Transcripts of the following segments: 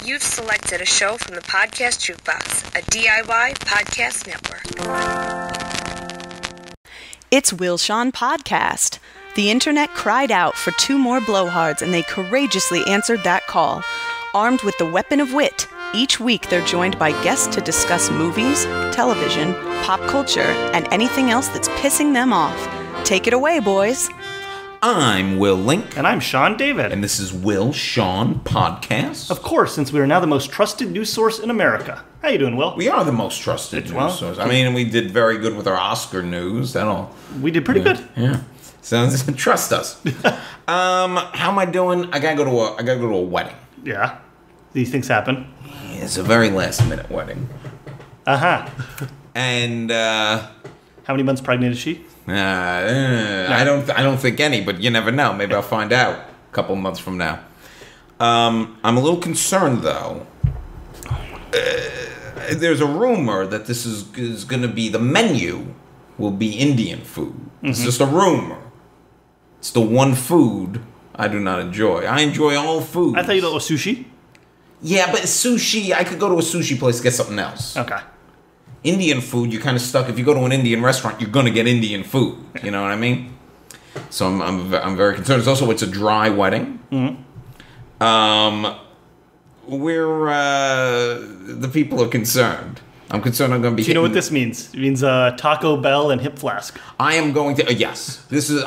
You've selected a show from the Podcast Jukebox, a DIY podcast network. It's Will Shawn Podcast. The internet cried out for two more blowhards, and they courageously answered that call. Armed with the weapon of wit, each week they're joined by guests to discuss movies, television, pop culture, and anything else that's pissing them off. Take it away, boys. I'm Will Link. And I'm Sean David. And this is Will Shawn Podcast. Of course, since we are now the most trusted news source in America. How you doing, Will? We are the most trusted news source. I mean, we did very good with our Oscar news. We did pretty good. Yeah. So trust us. How am I doing? I gotta go to a wedding. Yeah. These things happen. It's a very last minute wedding. And how many months pregnant is she? I don't think any, but you never know. Maybe I'll find out a couple months from now. I'm a little concerned, though. There's a rumor that this is going to be, the menu will be Indian food. It's just a rumor. It's the one food I do not enjoy. I enjoy all food. I thought you liked sushi. Yeah, but sushi, I could go to a sushi place to get something else. Okay. Indian food, you're kind of stuck. If you go to an Indian restaurant, you're going to get Indian food. You know what I mean? So I'm very concerned. It's a dry wedding. Mm-hmm. The people are concerned. I'm concerned I'm going to be. Do you know what this means? It means Taco Bell and Hip Flask. I am going to. Yes, this is.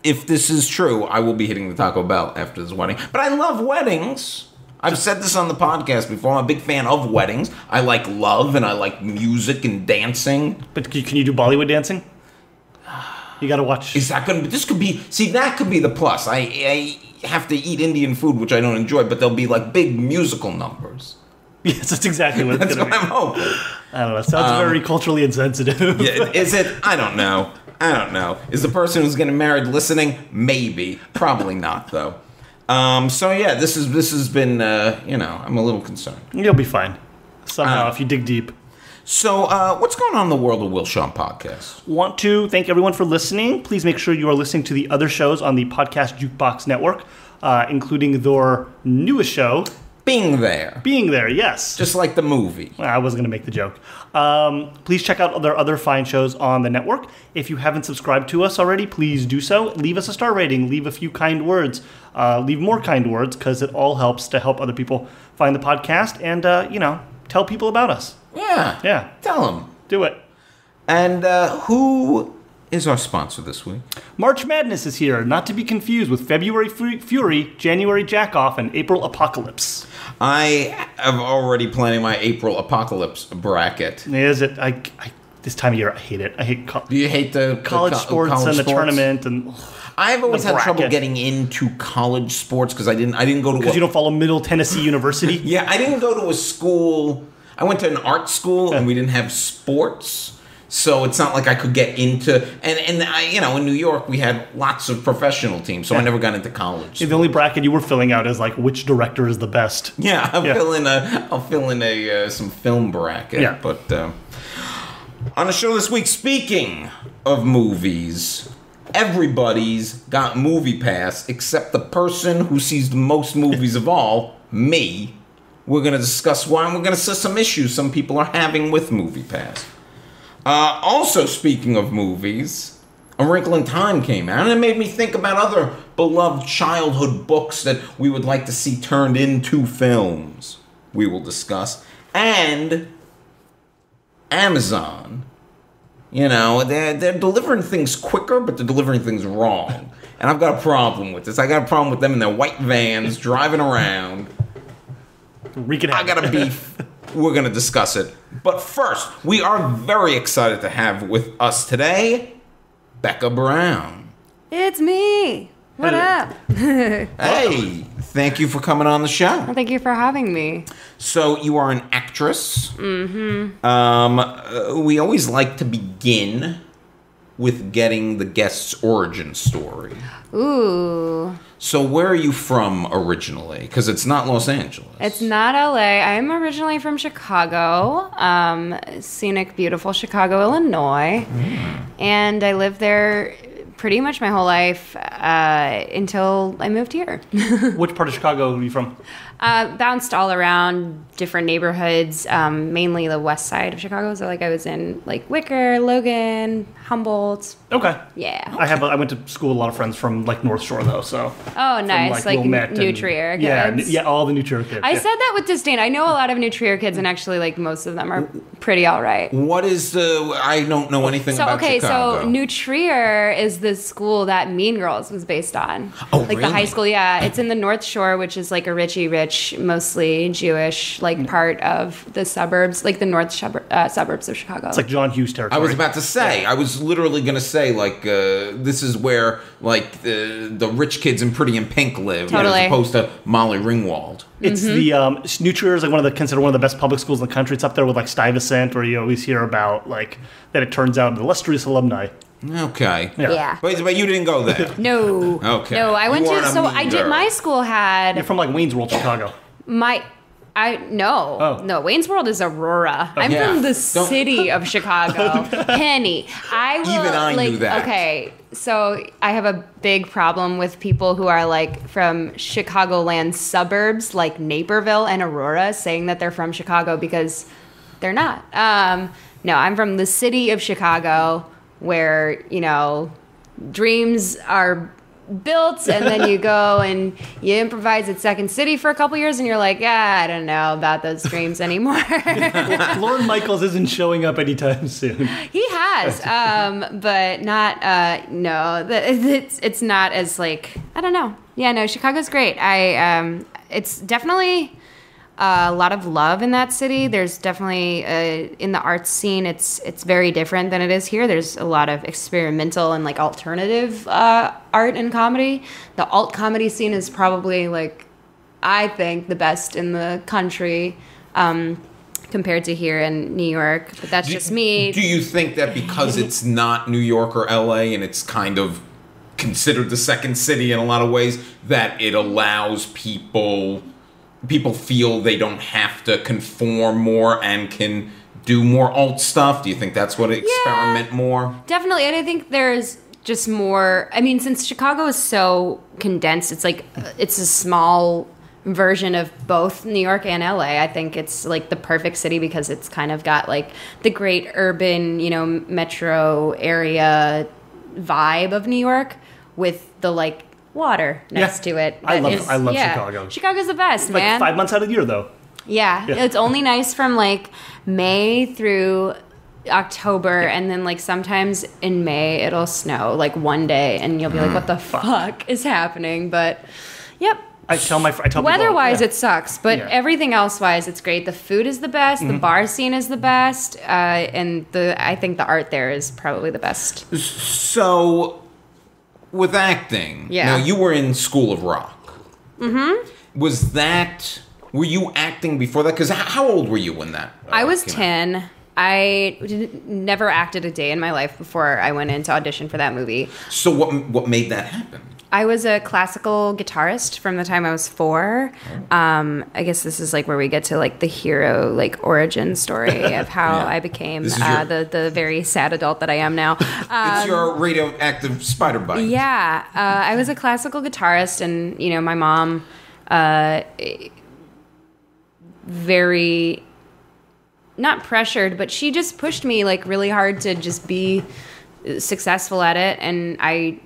If this is true, I will be hitting the Taco Bell after this wedding. But I love weddings. I've said this on the podcast before. I'm a big fan of weddings. I like love and I like music and dancing. But can you do Bollywood dancing? You gotta watch. Is that gonna? This could be. See, that could be the plus. I have to eat Indian food, which I don't enjoy, but there'll be like big musical numbers. Yes, that's exactly what it's gonna be. I'm hoping. I don't know. It sounds very culturally insensitive. Yeah, is it? I don't know. Is the person who's getting married listening? Maybe. Probably not, though. So yeah, this has been, I'm a little concerned. You'll be fine. Somehow, if you dig deep. So, what's going on in the world of Will Shawn Podcast? Want to thank everyone for listening. Please make sure you are listening to the other shows on the Podcast Jukebox Network, including their newest show, Being There. Being There, yes. Just like the movie. I wasn't going to make the joke. Please check out their other fine shows on the network. If you haven't subscribed to us already, please do so. Leave us a star rating. Leave a few kind words. Leave more kind words, because it all helps to help other people find the podcast and, tell people about us. Yeah. Tell them. Do it. And who is our sponsor this week? March Madness is here, not to be confused with February Fury, January Jackoff, and April Apocalypse. I am already planning my April Apocalypse bracket. Is it? I this time of year, I hate it. I hate. Do you hate the college sports and the tournament and? I've always had trouble getting into college sports because I didn't go to. Because you don't follow Middle Tennessee University. Yeah, I didn't go to a school. I went to an art school and we didn't have sports, so it's not like I could get into. And I, in New York we had lots of professional teams, so I never got into college. The only bracket you were filling out is like which director is the best. Yeah, I'll fill in some film bracket. Yeah. But on the show this week, speaking of movies. Everybody's got Movie Pass except the person who sees the most movies of all, me. We're going to discuss why, and we're going to discuss some issues some people are having with Movie Pass. Also, speaking of movies, A Wrinkle in Time came out, and it made me think about other beloved childhood books that we would like to see turned into films. We will discuss. And Amazon. They're delivering things quicker, but they're delivering things wrong. And I've got a problem with this. I got a problem with them in their white vans driving around. I got a beef. We're going to discuss it. But first, we are very excited to have with us today, Becca Brown. It's me. What up? Hey, thank you for coming on the show. Well, thank you for having me. So you are an actress. Mm-hmm. We always like to begin with getting the guest's origin story. Ooh. So where are you from originally? Because it's not Los Angeles. It's not LA. I'm originally from Chicago, scenic, beautiful Chicago, Illinois. And I lived there pretty much my whole life until I moved here. Which part of Chicago are you from? Bounced all around different neighborhoods, mainly the west side of Chicago. So like I was in like Wicker, Logan, Humboldt. Okay. Yeah. I went to school with a lot of friends from like North Shore though, so. Oh, nice. Like Wilmette New and- Trier kids. Yeah, all the New Trier kids. I yeah. said that with disdain. I know a lot of New Trier kids, and actually, like most of them are pretty all right. What is the? I don't know anything So about Chicago. so New Trier is the school that Mean Girls was based on. Oh, like the high really? school, yeah. It's in the North Shore, which is like a rich, mostly Jewish, like part of the suburbs, like the north suburbs of Chicago. It's like John Hughes I territory. was about to say. I was literally going to say like this is where like the rich kids in Pretty in Pink live, Totally. as opposed to Molly Ringwald. It's the New Trier is like considered one of the best public schools in the country. It's up there with like Stuyvesant, where you always hear about like that. It turns out illustrious alumni. Okay. yeah. But you didn't go there. No. Okay. No, I went You to. weren't a So mean I did. girl. My school had You're from like Waynesville, Chicago. No. Wayne's World is Aurora. I'm Yeah. from the Don't- city of Chicago. Penny. I will, Even I knew like, that. Okay, so I have a big problem with people who are like from Chicagoland suburbs, like Naperville and Aurora, saying that they're from Chicago because they're not. No, I'm from the city of Chicago, where dreams are built, and then you go and you improvise at Second City for a couple years, and you're like, I don't know about those dreams anymore. Lorne Michaels isn't showing up anytime soon. He has, but not. No, it's not as like, I don't know. Yeah, no, Chicago's great. It's definitely a lot of love in that city. There's definitely in the arts scene, it's very different than it is here. There's a lot of experimental and like alternative art and comedy. The alt comedy scene is probably like, I think, the best in the country compared to here in New York. But that's just me. Do you think that because it's not New York or LA and it's kind of considered the second city in a lot of ways, that it allows people feel they don't have to conform more and can do more alt stuff? Do you think that's what experiment more? Definitely, and I think there's just more. I mean, since Chicago is so condensed, it's like it's a small version of both New York and LA. I think it's like the perfect city because it's kind of got like the great urban, metro area vibe of New York with the like water next to it. I love Yeah. Chicago. Chicago's the best, Like man. 5 months out of the year, though. Yeah, it's only nice from like May through October, and then like sometimes in May it'll snow like one day, and you'll be like, "What the fuck is happening?" But yep. I tell people, Weather-wise, yeah. it sucks, but Yeah. everything else-wise, it's great. The food is the best. The bar scene is the best, and I think the art there is probably the best. So, with acting, Yeah. now you were in School of Rock. Mm-hmm. Were you acting before that? Because how old were you when that? I was came out? 10. I never acted a day in my life before I went in to audition for that movie. So what made that happen? I was a classical guitarist from the time I was 4. I guess this is like where we get to like the hero like origin story of how Yeah. I became This is your- the very sad adult that I am now. It's your radioactive spider bite. Yeah, I was a classical guitarist, and my mom, very not pressured, but she just pushed me like really hard to just be successful at it. And I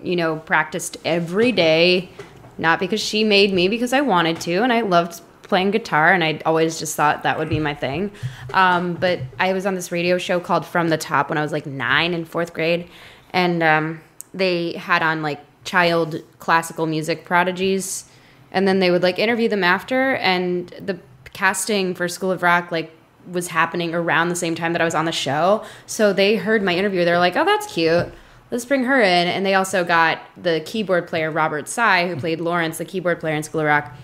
practiced every day, not because she made me, because I wanted to, and I loved playing guitar, and I always just thought that would be my thing. But I was on this radio show called From the Top when I was like 9 in 4th grade, and they had on like child classical music prodigies, and then they would like interview them after, and the casting for School of Rock like was happening around the same time that I was on the show. So they heard my interview. They're like, "Oh, that's cute. Let's bring her in." And they also got the keyboard player, Robert Sy, who played Lawrence, the keyboard player in School of Rock,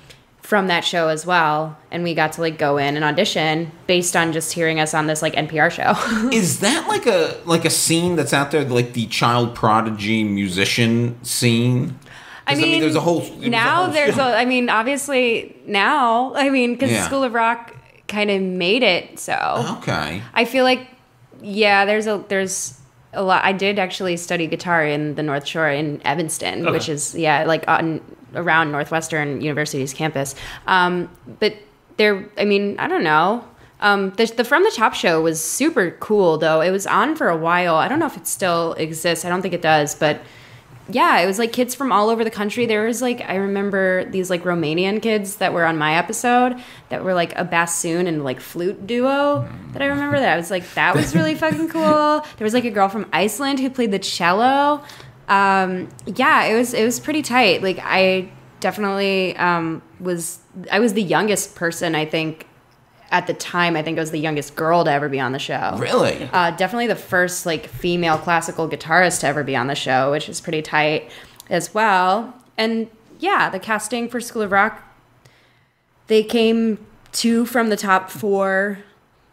from that show as well. And we got to like go in and audition based on just hearing us on this like NPR show. Is that like a scene that's out there, like the child prodigy musician scene? I mean, there's a whole obviously now, because Yeah. School of Rock kind of made it so. Okay. I feel like, yeah, there's a lot. I did actually study guitar in the North Shore in Evanston, Okay. which is like around Northwestern University's campus. But there, I mean, I don't know. The From the Top show was super cool, though. It was on for a while. I don't know if it still exists. I don't think it does, but yeah, it was like kids from all over the country. There was like, I remember these like Romanian kids that were on my episode that were like a bassoon and like flute duo that I remember that. I was like, that was really fucking cool. There was like a girl from Iceland who played the cello. Yeah, it was pretty tight. Like I definitely I was the youngest person, I think, at the time. I think I was the youngest girl to ever be on the show. Really? Definitely the first like female classical guitarist to ever be on the show, which is pretty tight as well. And yeah, the casting for School of Rock, they came from the top 4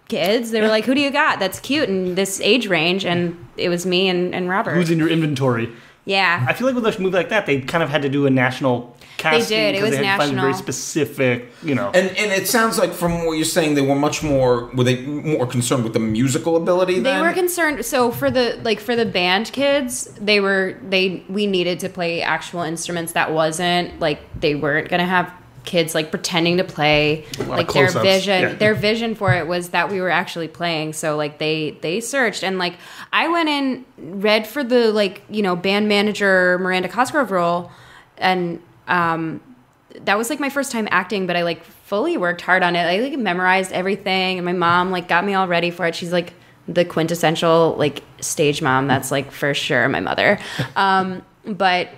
kids. They were like, who do you got that's cute in this age range? And it was me and Robert. Who's in your inventory? Yeah. I feel like with a movie like that, they kind of had to do a national casting. They did. It was they had to find national. very specific, And it sounds like from what you're saying, they were were they more concerned with the musical ability They then? were concerned. So for the band kids, we needed to play actual instruments. That wasn't like, they weren't going to have kids like pretending to play. Like their close-ups. vision, Yeah. their vision for it was that we were actually playing. So like they searched, and like I went in, read for the like, you know, band manager Miranda Cosgrove role, and that was like my first time acting, but I like fully worked hard on it. I like memorized everything, and my mom like got me all ready for it. She's like the quintessential like stage mom. That's like for sure my mother. But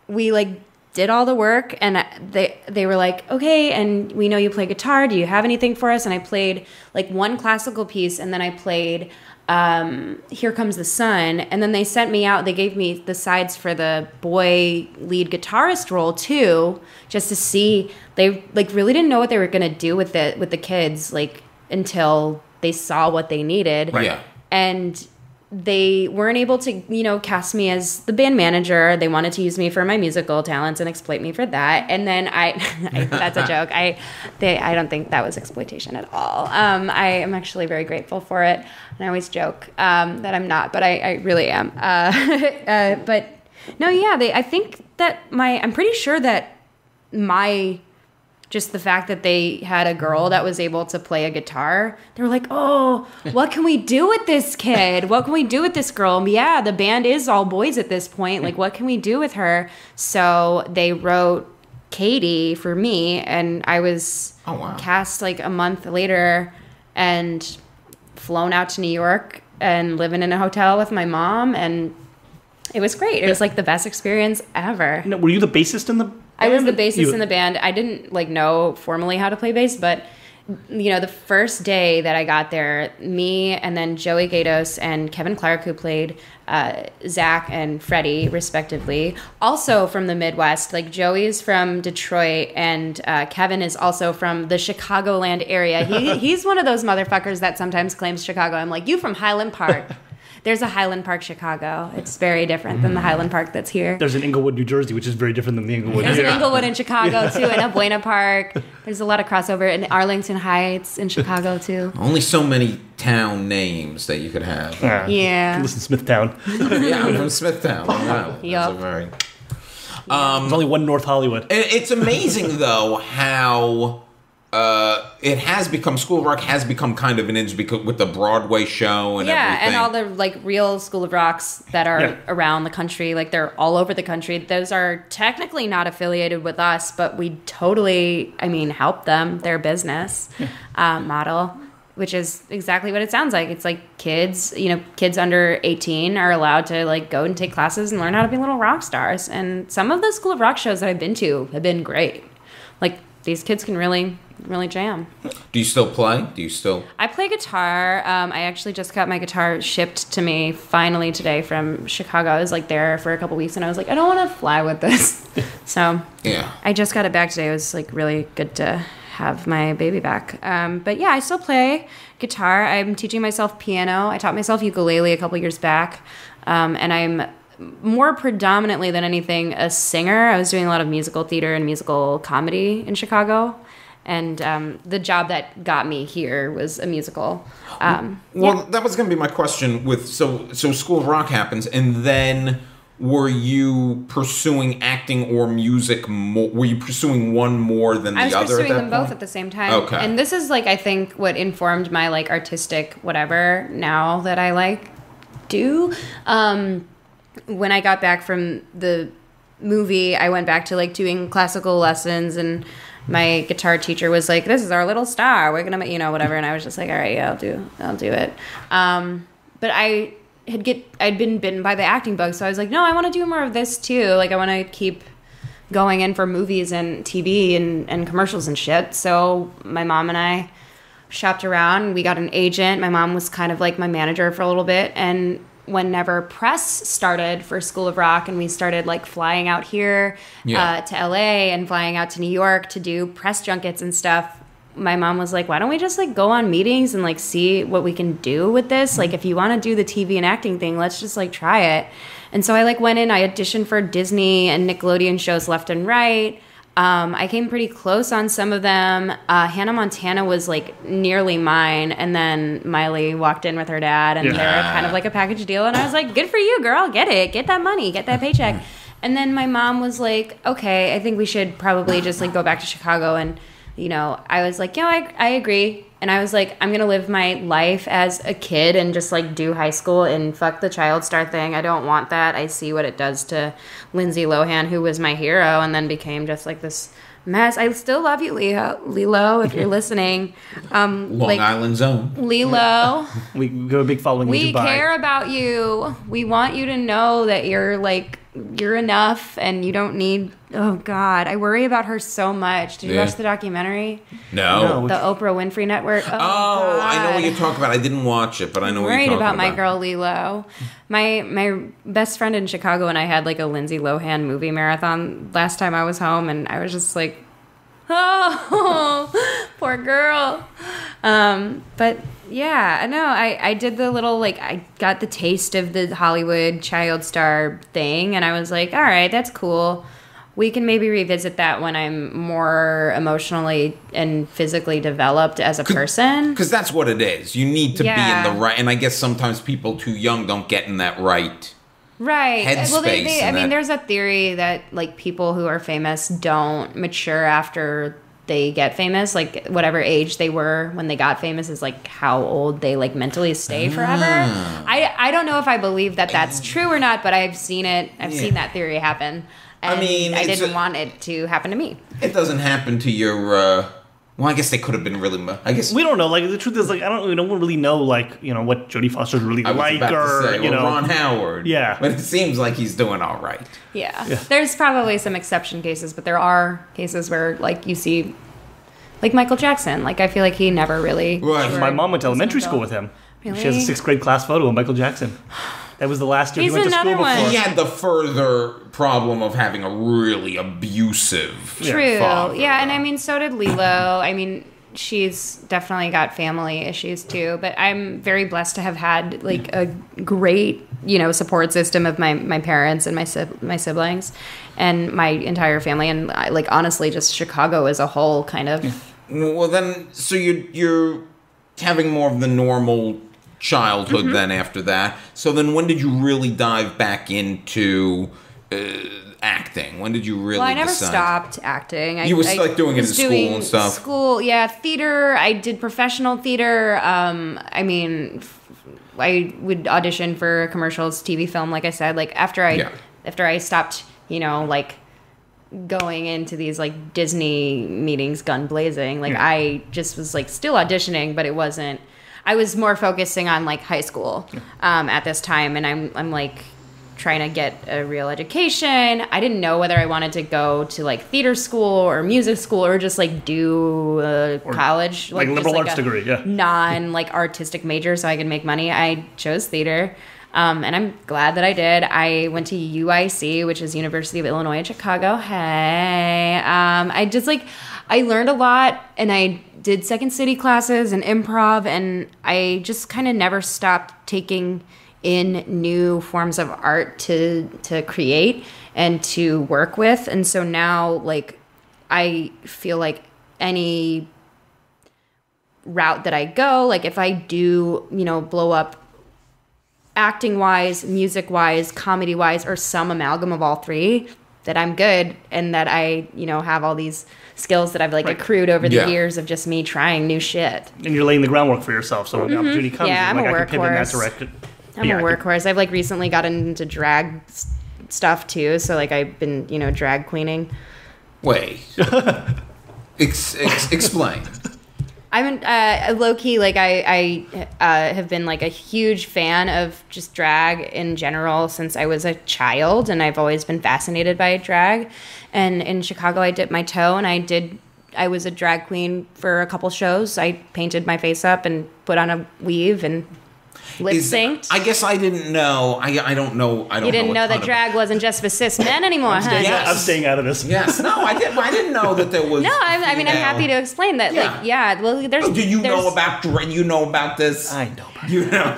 we like did all the work, and they were like, okay, and we know you play guitar. Do you have anything for us? And I played like one classical piece, and then I played Here Comes the Sun, and then they sent me out. They gave me the sides for the boy lead guitarist role too, just to see. They like really didn't know what they were gonna do with the kids like until they saw what they needed. Right. Yeah. And they weren't able to, you know, cast me as the band manager. They wanted to use me for my musical talents and exploit me for that. And then that's a joke. I don't think that was exploitation at all. I am actually very grateful for it. And I always joke that I'm not, but I really am. But no, yeah, I think that I'm pretty sure that just the fact that they had a girl that was able to play a guitar, they were like, oh, what can we do with this kid? What can we do with this girl? And yeah, the band is all boys at this point. Like, what can we do with her? So they wrote Katie for me, and I was cast like a month later and flown out to New York and living in a hotel with my mom, and it was great. It was like the best experience ever. Now, were you the bassist in the band? I was the bassist in the band. I didn't like know formally how to play bass, but you know, the first day that I got there, me and then Joey Gatos and Kevin Clark, who played Zach and Freddie respectively, also from the Midwest. Like Joey's from Detroit, and Kevin is also from the Chicagoland area. He's one of those motherfuckers that sometimes claims Chicago. I'm like, you from Highland Park? There's a Highland Park, Chicago. It's very different than the Highland Park that's here. There's an Inglewood, New Jersey, which is very different than the Inglewood. There's an Inglewood in Chicago, too, and a Buena Park. There's a lot of crossover in Arlington Heights in Chicago, too. Only so many town names that you could have. Yeah. Listen, Smithtown. Yeah, I'm from Smithtown. Long Island. Yup. That's a very... There's only one North Hollywood. It's amazing, though, how it has become, School of Rock has become kind of an inch with the Broadway show and everything. And all the like real School of Rocks that are around the country, like they're all over the country. Those are technically not affiliated with us, but we totally, help them, their business model, which is exactly what it sounds like. It's like kids under 18 are allowed to like go and take classes and learn how to be little rock stars. And some of the School of Rock shows that I've been to have been great. Like these kids can really jam. Do you still play? I play guitar. I actually just got my guitar shipped to me finally today from Chicago. I was like there for a couple weeks, and I was like, I don't want to fly with this. So yeah, I just got it back today. It was like really good to have my baby back. But yeah, I still play guitar. I'm teaching myself piano. I taught myself ukulele a couple years back, and I'm more predominantly than anything a singer. I was doing a lot of musical theater and musical comedy in Chicago. And the job that got me here was a musical. That was going to be my question. With so School of Rock happens, and then were you pursuing acting or music more? Were you pursuing one more than the other? I was pursuing them both point? at the same time. Okay. And this is I think what informed my artistic whatever now that I do. When I got back from the movie, I went back to doing classical lessons, and my guitar teacher was like, "This is our little star. We're gonna, whatever." And I was just like, "All right, yeah, I'll do it." But I'd been bitten by the acting bug, so I was like, "No, I want to do more of this too. I want to keep going in for movies and TV and commercials and shit." So my mom and I shopped around. We got an agent. My mom was kind of my manager for a little bit, and whenever press started for School of Rock and we started flying out here to LA and flying out to New York to do press junkets and stuff, my mom was like, why don't we just go on meetings and see what we can do with this? If you want to do the TV and acting thing, let's just try it. And so I went in, I auditioned for Disney and Nickelodeon shows left and right. I came pretty close on some of them. Hannah Montana was nearly mine, and then Miley walked in with her dad, and they were kind of a package deal. And I was like, "Good for you, girl. Get it. Get that money. Get that paycheck." And then my mom was like, "Okay, I think we should probably just go back to Chicago." And I was like, "Yeah, I agree." And I was like, "I'm gonna live my life as a kid and just do high school and fuck the child star thing. I don't want that. I see what it does to Lindsay Lohan, who was my hero, and then became just this mess. I still love you, Lilo, if you're listening. Long Island Zone. Lilo, We go a big following in Dubai. we care about you. We want you to know that you're you're enough, and you don't need." Oh God, I worry about her so much. Did you watch the documentary? No. The Oprah Winfrey Network. Oh, God. I know what you're talking about. I didn't watch it, but I know what you're Worried talking about about. my girl Lilo. My best friend in Chicago and I had a Lindsay Lohan movie marathon last time I was home, and I was just like, oh, poor girl. But yeah, I know. I did the little I got the taste of the Hollywood child star thing, and I was like, all right, that's cool. We can maybe revisit that when I'm more emotionally and physically developed as a person. Because that's what it is. You need to be in the right... And I guess sometimes people too young don't get in that right headspace. Well, there's a theory that people who are famous don't mature after they get famous. Whatever age they were when they got famous is how old they mentally stay forever. I don't know if I believe that that's true or not, but I've seen it. I've seen that theory happen. And I didn't want it to happen to me. It doesn't happen to your... well, I guess they could have been really... I guess we don't know. The truth is, no one really know, what Jodie Foster's really I was like, about or to say, Ron Howard. Yeah, but it seems like he's doing all right. Yeah. There's probably some exception cases, but there are cases where you see, Michael Jackson. I feel like he never really. Right. My mom went to elementary school with him. Really? She has a 6th grade class photo of Michael Jackson. That was the last year He's he went to school another one. before. He had the further problem of having a really abusive True. father, Yeah, and though. so did Lilo. She's definitely got family issues too, but I'm very blessed to have had a great, support system of my parents and my siblings and my entire family, and honestly just Chicago as a whole kind of. Well, then, so you're having more of the normal childhood then after that. So then when did you really dive back into acting? When did you really Well, I never decide? stopped acting. You were doing it in school and stuff? School, yeah, theater. I did professional theater. I would audition for commercials, TV, film, like I said. After I stopped, going into these Disney meetings gun blazing, I just was still auditioning, but it wasn't. I was more focusing on high school at this time, and I'm trying to get a real education. I didn't know whether I wanted to go to theater school or music school or just do college, liberal arts degree, non artistic major so I could make money. I chose theater. And I'm glad that I did. I went to UIC, which is University of Illinois at Chicago. Hey, I just I learned a lot, and I did Second City classes and improv, and I just kind of never stopped taking in new forms of art to create and to work with. And so now, I feel any route that I go. Like if I do, blow up acting wise, music wise, comedy wise, or some amalgam of all three, that I'm good and that I, have all these skills that I've accrued over the years of just me trying new shit. And you're laying the groundwork for yourself, so when the opportunity comes, Yeah, I'm a I can pivot in that workhorse. direction. I'm a workhorse. I've recently gotten into drag stuff too, so I've been, drag queening. Wait. Explain. I'm low-key, I have been a huge fan of just drag in general since I was a child, and I've always been fascinated by drag. And in Chicago, I dipped my toe, and I was a drag queen for a couple shows. I painted my face up and put on a weave and lip synced. I guess I didn't know. I don't know. You didn't know that drag wasn't just for cis men anymore, huh? Yes. I'm staying out of this. Yes. No, I didn't know that there was. No, I'm happy to explain that. Yeah. Well, there's. Do you know about? You know about this? I know about You know.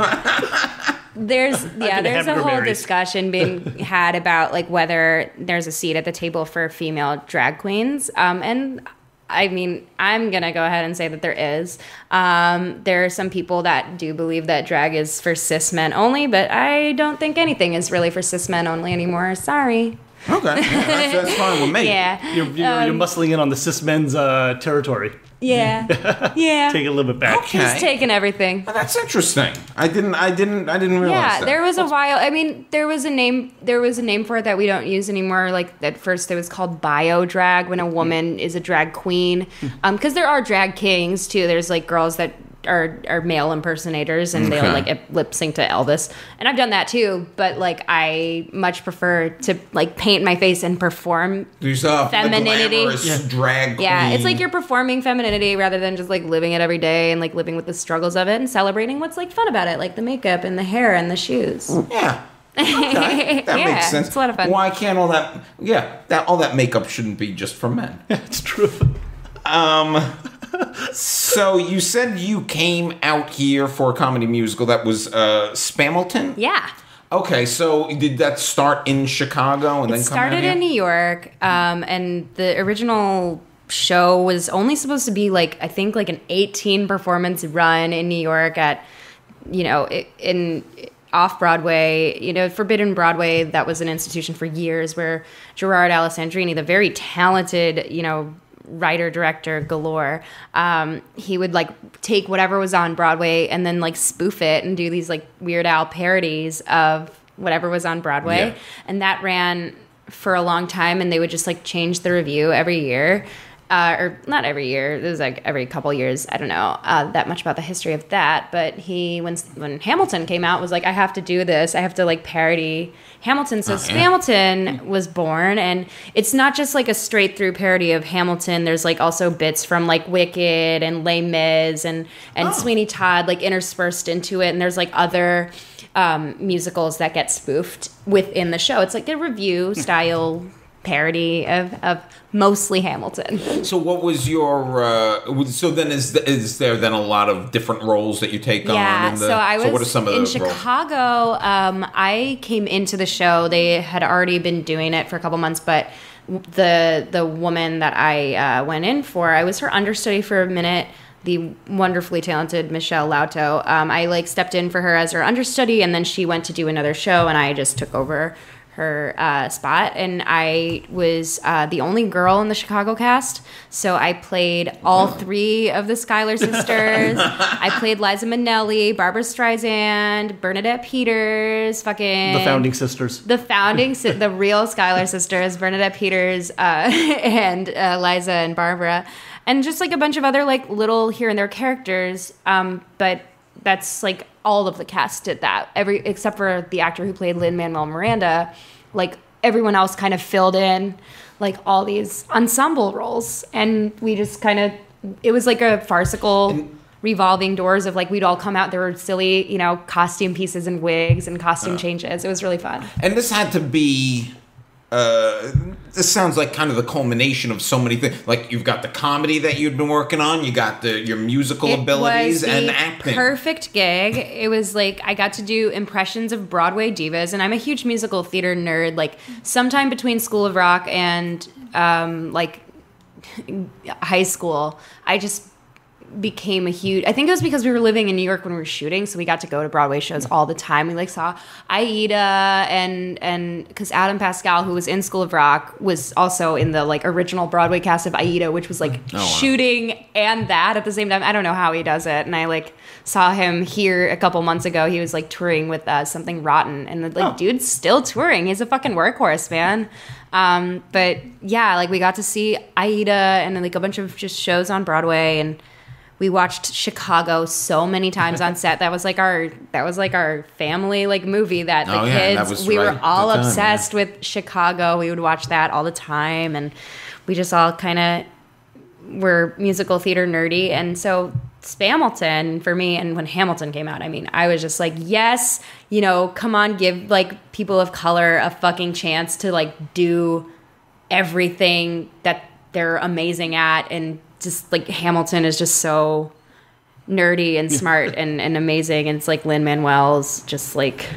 There's a whole berries. discussion being had about whether there's a seat at the table for female drag queens, and I'm gonna go ahead and say that there is. There are some people that do believe that drag is for cis men only, but I don't think anything is really for cis men only anymore. Sorry. Okay, that's fine with me. Yeah. You're muscling in on the cis men's territory. Yeah. Yeah. Take it a little bit back. Okay. He's taking everything. Well, that's interesting. I didn't realize Yeah, that. there was a while. There was a name for it that we don't use anymore. At first, it was called bio drag when a woman is a drag queen. Because there are drag kings too. There's girls that are male impersonators and they lip sync to Elvis, and I've done that too. But I much prefer to paint my face and perform femininity. Drag queen. Yeah, it's you're performing femininity rather than just living it every day and living with the struggles of it and celebrating what's fun about it, the makeup and the hair and the shoes. Yeah. Okay. That makes sense. It's a lot of fun. Why can't all that? Yeah, all that makeup shouldn't be just for men. It's true. So you said you came out here for a comedy musical that was Spamilton? Yeah. Okay, so did that start in Chicago and then come out Started here? in New York, and the original show was only supposed to be I think an 18 performance run in New York at in off Broadway, Forbidden Broadway. That was an institution for years where Gerard Alessandrini, the very talented writer director galore, he would take whatever was on Broadway and then spoof it and do these Weird Al parodies of whatever was on Broadway. Yeah. And that ran for a long time, and they would just change the review every year. Or not every year. It was every couple years. I don't know that much about the history of that. But when Hamilton came out, was I have to do this. I have to parody Hamilton. So Spamilton was born, and it's not just a straight through parody of Hamilton. There's also bits from Wicked and Les Mis and Sweeney Todd interspersed into it. And there's other musicals that get spoofed within the show. It's a review style parody of mostly Hamilton. So what was your? So then is there then a lot of different roles that you take on? Yeah. So I was what are some of in those Chicago. I came into the show. They had already been doing it for a couple months, but the woman that I went in for, I was her understudy for a minute. The wonderfully talented Michelle Lauto. I stepped in for her as her understudy, and then she went to do another show, and I just took over her spot. And I was the only girl in the Chicago cast, so I played all three of the Schuyler sisters. I played Liza Minnelli, Barbara Streisand, Bernadette Peters, The founding sisters. The real Schuyler sisters, Bernadette Peters and Liza and Barbara, and just a bunch of other little here and there characters. But that's all of the cast did that. Except for the actor who played Lin-Manuel Miranda, everyone else kind of filled in all these ensemble roles, and we just it was a farcical revolving doors of we'd all come out. There were silly costume pieces and wigs and costume changes. It was really fun. And this had to be. This sounds like kind of the culmination of so many things. You've got the comedy that you've been working on, you got your musical abilities and acting. Perfect gig. It was I got to do impressions of Broadway divas, and I'm a huge musical theater nerd. Sometime between School of Rock and high school, I just became I think it was because we were living in New York when we were shooting, so we got to go to Broadway shows all the time. We like saw Aida and because Adam Pascal, who was in School of Rock, was also in the like original Broadway cast of Aida, which was like shooting and that at the same time. I don't know how he does it. And I like saw him here a couple months ago. He was like touring with Something Rotten, and the dude's still touring. He's a fucking workhorse, man. But yeah, like we got to see Aida and then like a bunch of just shows on Broadway, and we watched Chicago so many times on set. That was like our family like movie that the kids we were all obsessed with Chicago. We would watch that all the time, and we just all kind of were musical theater nerdy. And so Spamilton for me, and when Hamilton came out, I mean, I was just like, yes, you know, come on, give like people of color a fucking chance to like do everything that they're amazing at. And just like Hamilton is just so nerdy and smart and amazing, and it's like Lin-Manuel's just like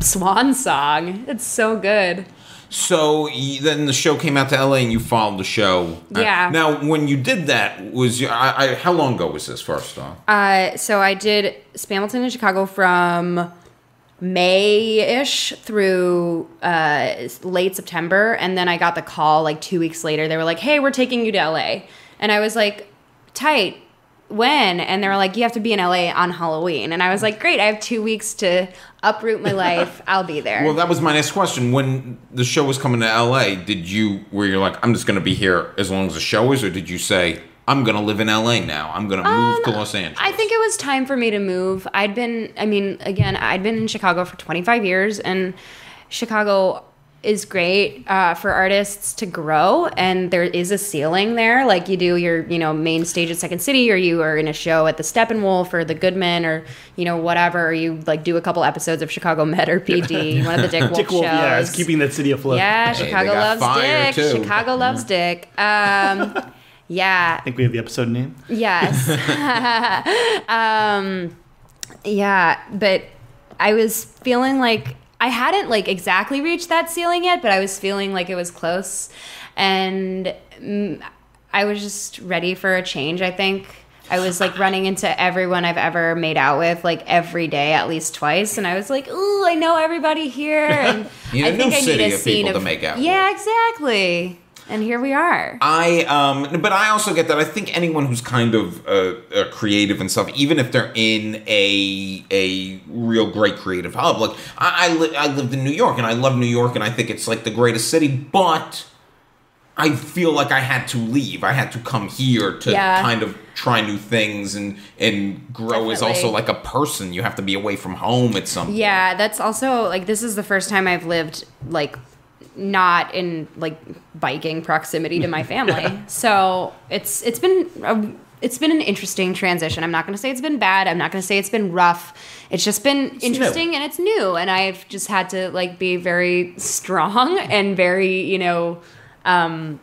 swan song. It's so good. So then the show came out to LA and you followed the show. Yeah. Now, when you did that, how long ago was this first off? So I did Spamilton in Chicago from May-ish through late September, and then I got the call like 2 weeks later. They were like, hey, we're taking you to LA. And I was like, tight, when? And they were like, you have to be in LA on Halloween. And I was like, great, I have 2 weeks to uproot my life. I'll be there. Well, that was my next question. When the show was coming to LA, were you like, I'm just going to be here as long as the show is? Or did you say, I'm going to live in LA now. I'm going to move to Los Angeles? I think it was time for me to move. I'd been in Chicago for 25 years, and Chicago is great for artists to grow, and there is a ceiling there. Like you do your, main stage at Second City, or you are in a show at the Steppenwolf or the Goodman, or whatever. Or you like do a couple episodes of Chicago Med or PD, one of the Dick Wolf shows. Yeah, it's keeping that city afloat. Yeah, Chicago loves Dick. Too. Chicago loves Dick. Yeah. I think we have the episode name. Yes. Yeah, but I was feeling like I hadn't like exactly reached that ceiling yet, but I was feeling like it was close, and I was just ready for a change. I think I was like running into everyone I've ever made out with like every day at least twice, and I was like, ooh, I know everybody here, and you I think I need a scene to make out with. Yeah, exactly. And here we are. But I also get that. I think anyone who's kind of creative and stuff, even if they're in a real great creative hub, like I lived in New York, and I love New York, and I think it's like the greatest city, but I feel like I had to leave. I had to come here to kind of try new things and grow. As also like a person. You have to be away from home at some point. Yeah, that's also like, this is the first time I've lived like not in like biking proximity to my family. So it's been an interesting transition. I'm not going to say it's been bad. I'm not going to say it's been rough. It's just been interesting and it's new, and I've just had to like be very strong and very have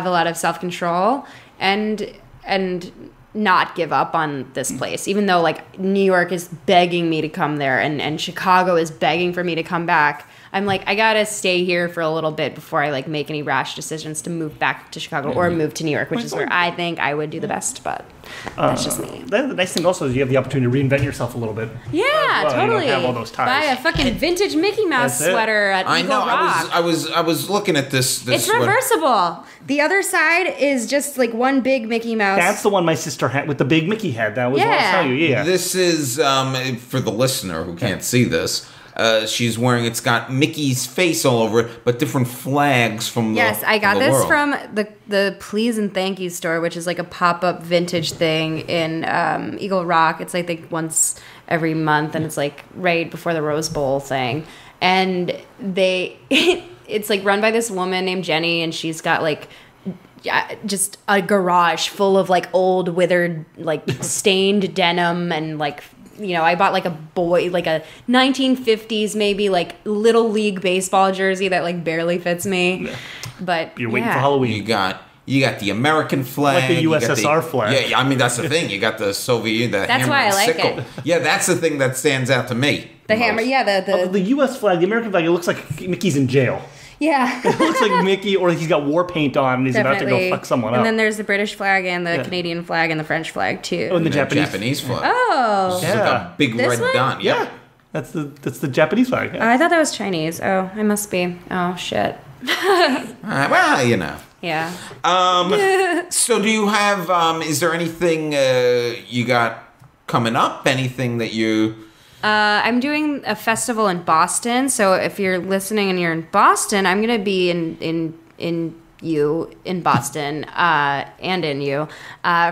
a lot of self-control and not give up on this place, even though like New York is begging me to come there and Chicago is begging for me to come back. I'm like, I gotta stay here for a little bit before I like make any rash decisions to move back to Chicago or move to New York, which is where I think I would do the best. But that's just me. The nice thing also is you have the opportunity to reinvent yourself a little bit. Yeah, totally. You don't have all those ties. Buy a fucking vintage Mickey Mouse sweater at Eagle Rock. I was looking at this. It's sweater. Reversible. The other side is just like one big Mickey Mouse. That's the one my sister had with the big Mickey head. That was what I was telling you. Yeah. This is for the listener who can't see this. She's wearing, it's got Mickey's face all over it, but different flags from the Yes, I got this world. from the Please and Thank You store, which is like a pop-up vintage thing in Eagle Rock. It's I think once every month, and it's like right before the Rose Bowl thing. And it's like run by this woman named Jenny, and she's got like just a garage full of like old withered like stained denim, and like I bought like a 1950s maybe like Little League baseball jersey that like barely fits me. But you're waiting for Halloween. You got the American flag, like the USSR flag. Yeah, I mean that's the thing. You got the Soviet, the that's hammer why I and like sickle. it. Yeah, that's the thing that stands out to me. The hammer, yeah. The U.S. flag, the American flag. It looks like Mickey's in jail. Yeah. It looks like Mickey, or he's got war paint on and he's about to go fuck someone up. And then there's the British flag and the Canadian flag and the French flag too. Oh, and the Japanese flag. Oh. It's like a big This red one? dot. Yeah. That's the Japanese flag. Yeah. I thought that was Chinese. Oh, I must be. Oh, shit. Well, you know. Yeah. So do you have, is there anything you got coming up? Anything that you... I'm doing a festival in Boston, so if you're listening and you're in Boston, I'm gonna be in Boston and in you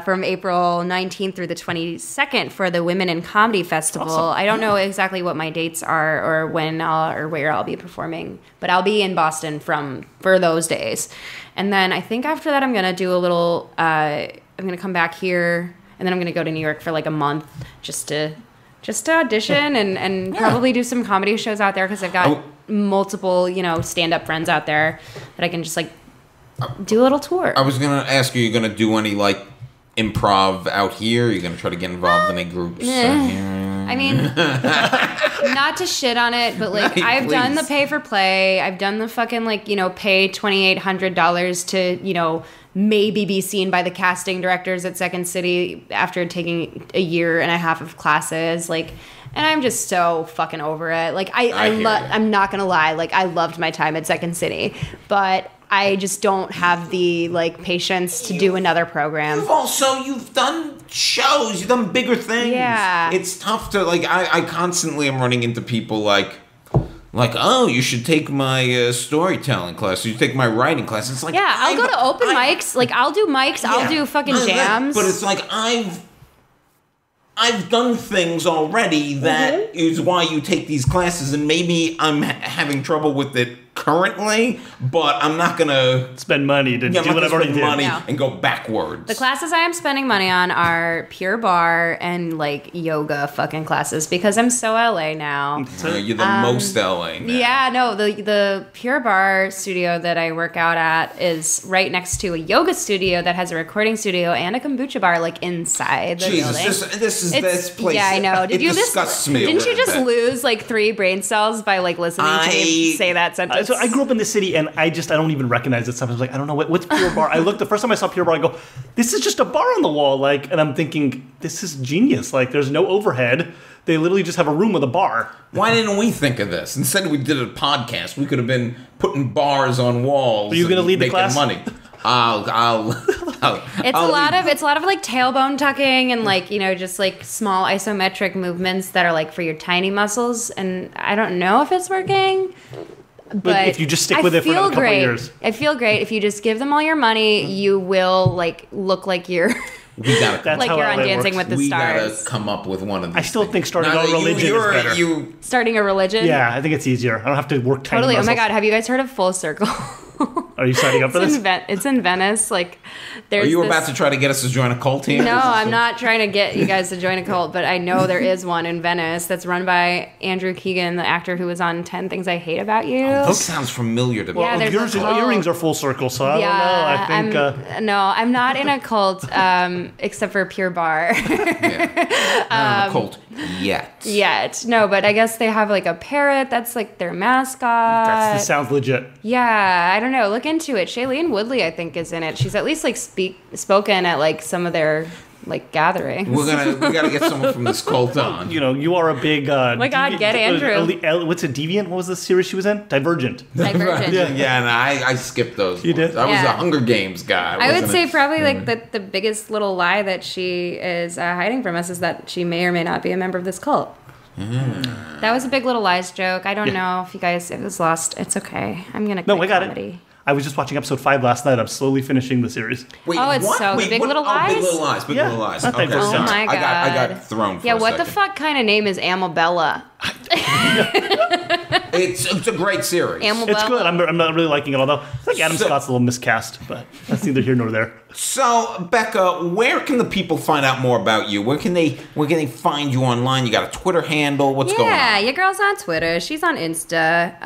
from April 19th through the 22nd for the Women in Comedy Festival. Awesome. I don't know exactly what my dates are or when or where I'll be performing, but I'll be in Boston for those days. And then I think after that I'm gonna do a little. I'm gonna come back here, and then I'm gonna go to New York for like a month just to audition and probably do some comedy shows out there because I've got multiple, stand-up friends out there that I can just like do a little tour. I was going to ask you, you're going to do any like improv out here? You're going to try to get involved in any groups? I mean, not to shit on it, but like I've done the pay for play. I've done the fucking pay $2,800 to, maybe be seen by the casting directors at Second City after taking a year and a half of classes. Like, and I'm just so fucking over it. Like I'm not going to lie. Like I loved my time at Second City, but I just don't have the patience to do another program. You've done shows, you've done bigger things. Yeah. It's tough to I constantly am running into people like, oh, you should take my storytelling class. You should take my writing class. It's like, yeah, I'll go to open mics. Like I'll do mics. Yeah, I'll do fucking jams. But it's like I've done things already. That is why you take these classes, and maybe I'm having trouble with it currently, but I'm not gonna spend money to do what I've already did. And go backwards. The classes I am spending money on are Pure Barre and yoga fucking classes because I'm so LA now. You're the most LA now. Yeah, no, the Pure Barre studio that I work out at is right next to a yoga studio that has a recording studio and a kombucha bar inside the building. This place. Yeah, I know. It disgusts me. Didn't you just lose 3 brain cells by listening to me say that sentence? So I grew up in the city, and I don't even recognize it. Sometimes I don't know what's Pure Barre. I looked the first time I saw Pure Barre. I go, this is just a bar on the wall, and I'm thinking this is genius. There's no overhead. They literally just have a room with a bar. Why didn't we think of this? Instead, we did a podcast. We could have been putting bars on walls. Are you going to lead the class? Money. It's a lot of tailbone tucking and just small isometric movements that are for your tiny muscles, and I don't know if it's working. But if you just stick with it for another couple of years. I feel great. If you just give them all your money, you will look like you're you're on Dancing with the Stars. We gotta come up with one of these. I still think starting a religion is better. Starting a religion? Yeah, I think it's easier. I don't have to work tiny muscles. muscles. Oh my god, have you guys heard of Full Circle? Are you signing up for this? It's in Venice. Are you about to try to get us to join a cult here? No, I'm not trying to get you guys to join a cult, but I know there is one in Venice that's run by Andrew Keegan, the actor who was on 10 Things I Hate About You. Oh, this sounds familiar to me. Yeah, there's a cult. Earrings are full circle, so I don't know. I think. No, I'm not in a cult, except for Pure Barre. Not in a cult yet. No, but I guess they have a parrot that's their mascot. This sounds legit. Yeah, I don't know. Look into it. Shailene Woodley, I think, is in it. She's at least spoken at some of their gatherings. We gotta get someone from this cult on. You are a big. Oh my God, get Andrew. What's a Deviant? What was the series she was in? Divergent. Yeah, and I skipped those. You did? I was a Hunger Games guy. I would say probably the biggest little lie that she is hiding from us is that she may or may not be a member of this cult. That was a Big Little Lies joke. I don't know if you guys, it was lost. It's okay. I'm gonna. No, I got it. I was just watching episode 5 last night. I'm slowly finishing the series. Wait, it's what? so Big Little Lies? Big Little Lies. Little Lies. Okay. Oh my God. I got thrown for a second. What the fuck kind of name is Amabella? It's a great series. Amabella. It's good. I'm not really liking it, although I think Adam Scott's a little miscast, but that's neither here nor there. So, Becca, where can the people find out more about you? Where can they find you online? You got a Twitter handle? What's going on? Yeah, your girl's on Twitter. She's on Insta.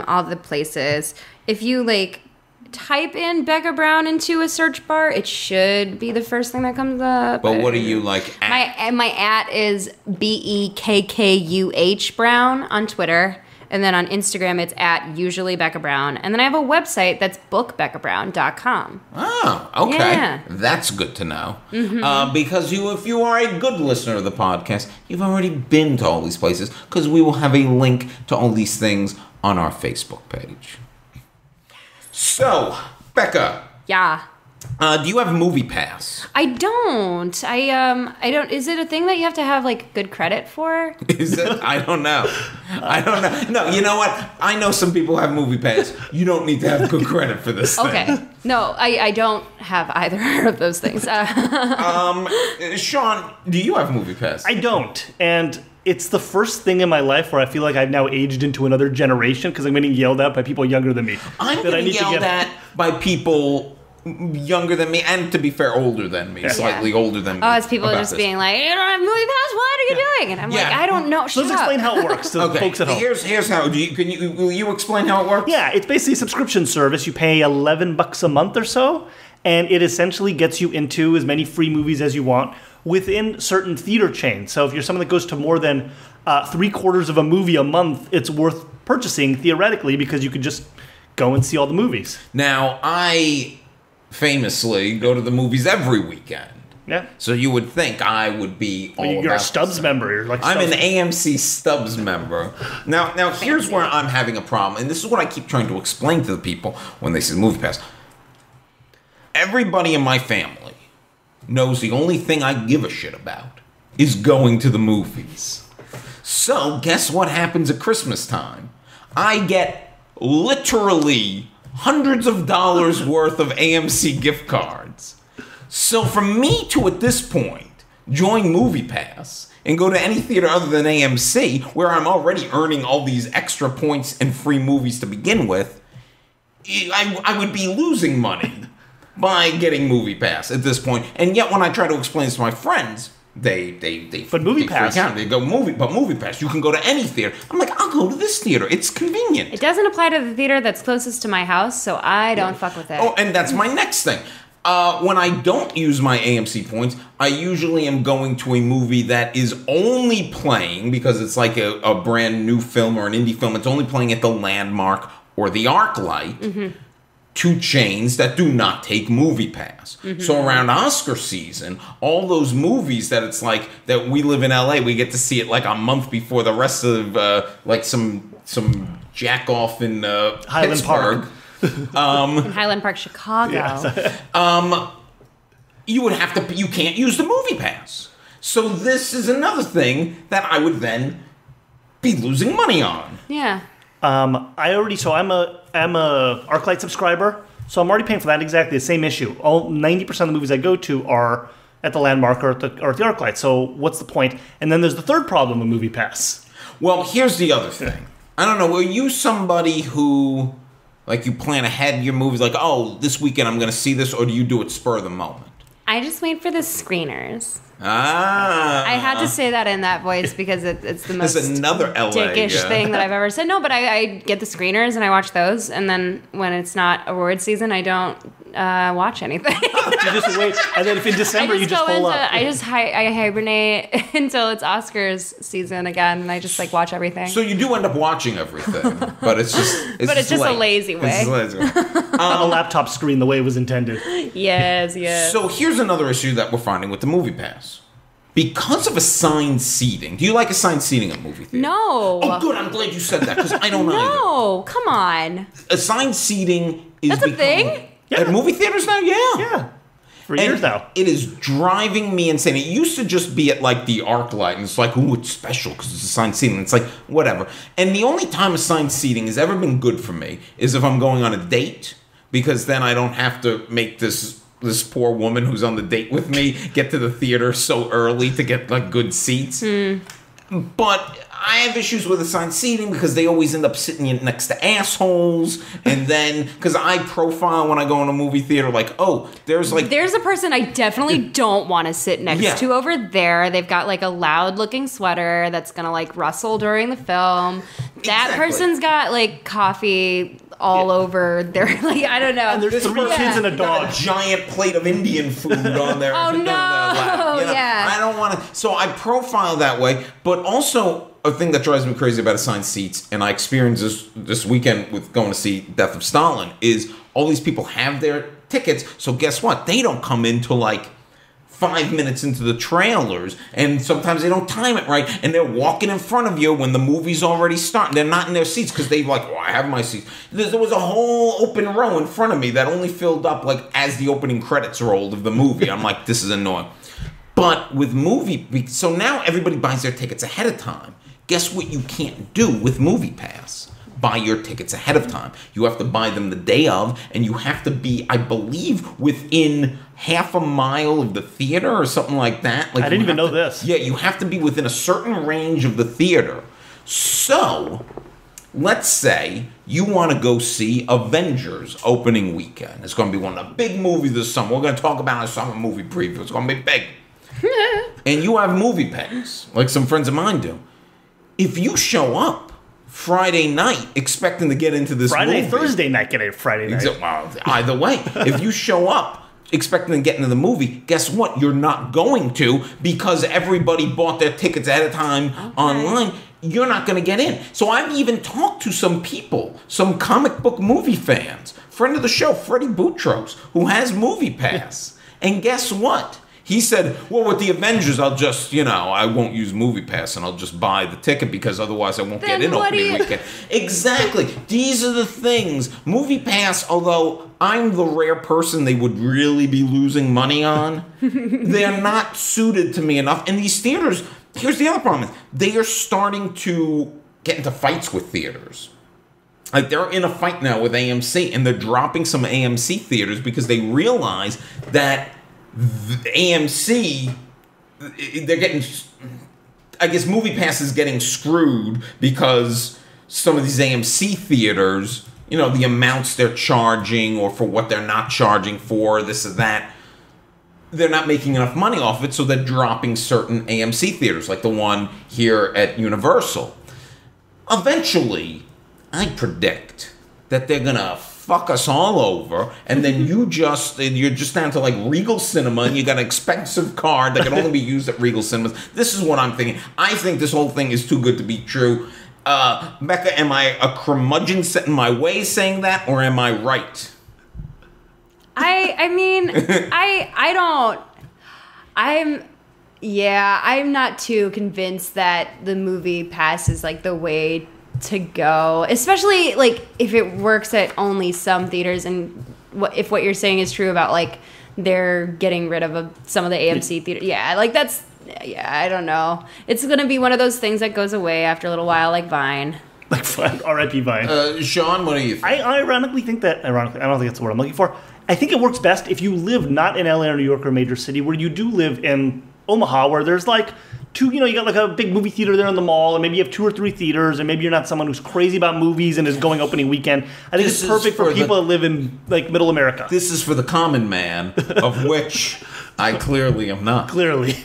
All the places. If you type in Becca Brown into a search bar, it should be the first thing that comes up. But what are you at? My at is BEKKUH Brown on Twitter. And then on Instagram, it's at usually Becca Brown. And then I have a website that's bookbeccabrown.com. Oh, okay. Yeah. That's good to know. Because if you are a good listener of the podcast, you've already been to all these places, because we will have a link to all these things on our Facebook page. So, Becca. Yeah. Do you have Movie Pass? I don't. I don't. Is it a thing that you have to have like good credit for? Is it? I don't know. No, you know what? I know some people have Movie Pass. You don't need to have good credit for this Okay. thing. No, I don't have either of those things. Sean, do you have Movie Pass? I don't. And it's the first thing in my life where I feel like I've now aged into another generation because I'm getting yelled at by people younger than me. I'm getting yelled at by people younger than me, and to be fair, older than me, slightly older than me. Oh, it's people just being like, you don't have Movie Pass? What are you doing? And I'm like, I don't know. So let's explain how it works to the folks at home. Here's how. Will you explain how it works? Yeah, it's basically a subscription service. You pay $11 a month or so, and it essentially gets you into as many free movies as you want within certain theater chains. So if you're someone that goes to more than 3/4 of a movie a month, it's worth purchasing theoretically because you could just go and see all the movies. Now, I famously go to the movies every weekend. Yeah. So you would think I would be all You're about a Stubbs this. member. You're like I'm Stubbs. an AMC Stubbs member. Now here's where I'm having a problem, and this is what I keep trying to explain to the people when they say Movie Pass. Everybody in my family knows the only thing I give a shit about is going to the movies. So guess what happens at Christmas time? I get literally hundreds of dollars worth of AMC gift cards. So for me to, at this point, join Movie Pass and go to any theater other than AMC, where I'm already earning all these extra points and free movies to begin with, I would be losing money by getting Movie Pass at this point. And yet when I try to explain this to my friends, they But Movie Pass, freak out. They go, Movie Pass, you can go to any theater. I'm like, I'll go to this theater. It's convenient. It doesn't apply to the theater that's closest to my house, so I don't fuck with it. Oh, and that's my next thing. When I don't use my AMC points, I usually am going to a movie that is only playing, because it's like a brand new film or an indie film, it's only playing at the Landmark or the ArcLight. Two chains that do not take Movie Pass. So around Oscar season, all those movies that it's like, that we live in LA, we get to see it like a month before the rest of like some jack off in Highland Pittsburgh. Park. In Highland Park, Chicago. You can't use the Movie Pass. So this is another thing that I would then be losing money on. Yeah. I'm a ArcLight subscriber, so I'm already paying for that. Exactly the same issue. All 90% of the movies I go to are at the Landmark or at the ArcLight. So what's the point? And then there's the third problem with Movie Pass. Well, here's the other thing. I don't know. Are you somebody who, like, you plan ahead your movies, like, oh, this weekend I'm going to see this, or do you do it spur of the moment? I just wait for the screeners. I had to say that in that voice because it's the most another LA dickish thing that I've ever said. No, but I get the screeners and I watch those, and then when it's not award season, I don't watch anything. You just wait, and then if in December you just pull up. I hibernate until it's Oscars season again, and I just like watch everything. So you do end up watching everything, but it's just a lazy way. It's just a lazy way. On a laptop screen the way it was intended. Yes. So here's another issue that we're finding with the Movie Pass. Because of assigned seating. Do you like assigned seating at movie theaters? No. Oh, good. I'm glad you said that, because I don't either. No, come on. Assigned seating is That's a thing? At movie theaters now? Yeah. For years now. It is driving me insane. It used to just be at like the ArcLight, and it's like, ooh, it's special because it's assigned seating. It's like, whatever. And the only time assigned seating has ever been good for me is if I'm going on a date, because then I don't have to make this poor woman who's on the date with me get to the theater so early to get like good seats. But I have issues with assigned seating because they always end up sitting next to assholes. And then, because I profile when I go in a movie theater, like, oh, there's a person I definitely don't want to sit next to over there. They've got like a loud looking sweater that's going to like rustle during the film. That person's got like coffee all over their, like, I don't know. And there's three kids and a dog. Got a giant plate of Indian food on there. Oh, no. I don't want to. So I profile that way. But also, a thing that drives me crazy about assigned seats, and I experienced this weekend with going to see Death of Stalin, is all these people have their tickets, so guess what? They don't come in till like 5 minutes into the trailers, and sometimes they don't time it right, and they're walking in front of you when the movie's already starting. They're not in their seats because they like, I have my seats. There was a whole open row in front of me that only filled up like as the opening credits rolled of the movie. I'm like, this is annoying. But with so now everybody buys their tickets ahead of time. Guess what you can't do with MoviePass? Buy your tickets ahead of time. You have to buy them the day of, and you have to be, I believe, within half a mile of the theater or something like that. Like, I didn't even know this. Yeah, you have to be within a certain range of the theater. So, let's say you want to go see Avengers opening weekend. It's going to be one of the big movies this summer. We're going to talk about a summer movie preview. It's going to be big. And you have MoviePass, like some friends of mine do. If you show up Friday night expecting to get into this movie. Thursday night, get it Friday night. Well, either way, if you show up expecting to get into the movie, guess what? You're not going to, because everybody bought their tickets ahead of time online. You're not going to get in. So I've even talked to some people, some comic book movie fans, friend of the show, Freddie Boutros, who has MoviePass. And guess what? He said, well, with the Avengers, I'll just, I won't use MoviePass and I'll just buy the ticket because otherwise I won't get in opening weekend. Exactly. These are the things. MoviePass, although I'm the rare person they would really be losing money on, they're not suited to me enough. And these theaters, here's the other problem. They are starting to get into fights with theaters. Like, they're in a fight now with AMC, and they're dropping some AMC theaters because they realize that AMC, they're getting, I guess MoviePass is getting screwed because some of these AMC theaters, the amounts they're charging or for what they're not charging for, this or that, they're not making enough money off it, so they're dropping certain AMC theaters, like the one here at Universal. Eventually, I predict that they're going to fuck us all over, and then you're just down to like Regal Cinema, and you got an expensive card that can only be used at Regal Cinemas. This is what I'm thinking. I think this whole thing is too good to be true. Becca, am I a curmudgeon set in my way saying that, or am I right? I'm not too convinced that the MoviePass is like the way to go, especially like if it works at only some theaters, and if what you're saying is true about like they're getting rid of some of the AMC theaters. I don't know. It's gonna be one of those things that goes away after a little while, like Vine. Like Vine, R.I.P. Vine. Sean, what do you think? I ironically think that, I don't think that's the word I'm looking for. I think it works best if you live not in LA or New York or a major city, where you do live in Omaha, where there's like two, you got like a big movie theater there in the mall, and maybe you have 2 or 3 theaters, and maybe you're not someone who's crazy about movies and is going opening weekend. I think it's perfect for people that live in like middle America. This is for the common man, of which I clearly am not. Clearly.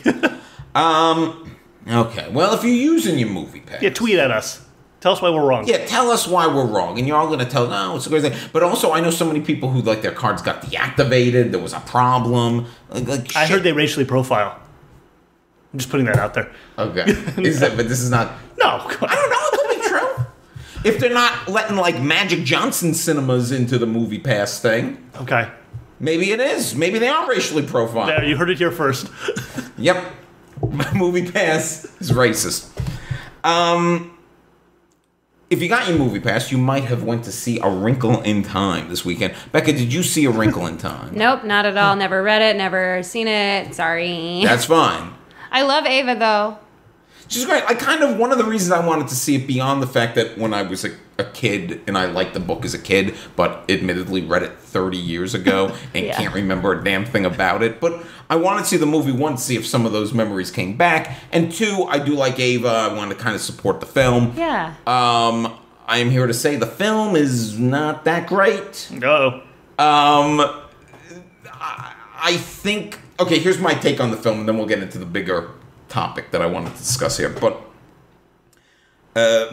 Okay. Well, if you're using your MoviePass, yeah, tweet at us. Tell us why we're wrong. Yeah, tell us why we're wrong. And you're all going to tell, no, it's a great thing. But also, I know so many people who, like, their cards got deactivated. There was a problem. I heard they racially profile. I'm just putting that out there. Okay. But this is not... No. I don't know. It could be true. If they're not letting, like, Magic Johnson cinemas into the MoviePass thing. Okay. Maybe it is. Maybe they are racially profiled. There, you heard it here first. Yep. MoviePass is racist. If you got your MoviePass, you might have went to see A Wrinkle in Time this weekend. Becca, did you see A Wrinkle in Time? Nope, not at all. Never read it, never seen it. Sorry. That's fine. I love Ava, though. She's great. One of the reasons I wanted to see it beyond the fact that when I was a kid, and I liked the book as a kid, but admittedly read it 30 years ago and can't remember a damn thing about it. But I wanted to see the movie, one, to see if some of those memories came back. And two, I do like Ava. I want to kind of support the film. Yeah. I am here to say the film is not that great. No. I think... Okay, here's my take on the film, and then we'll get into the bigger topic that I wanted to discuss here. But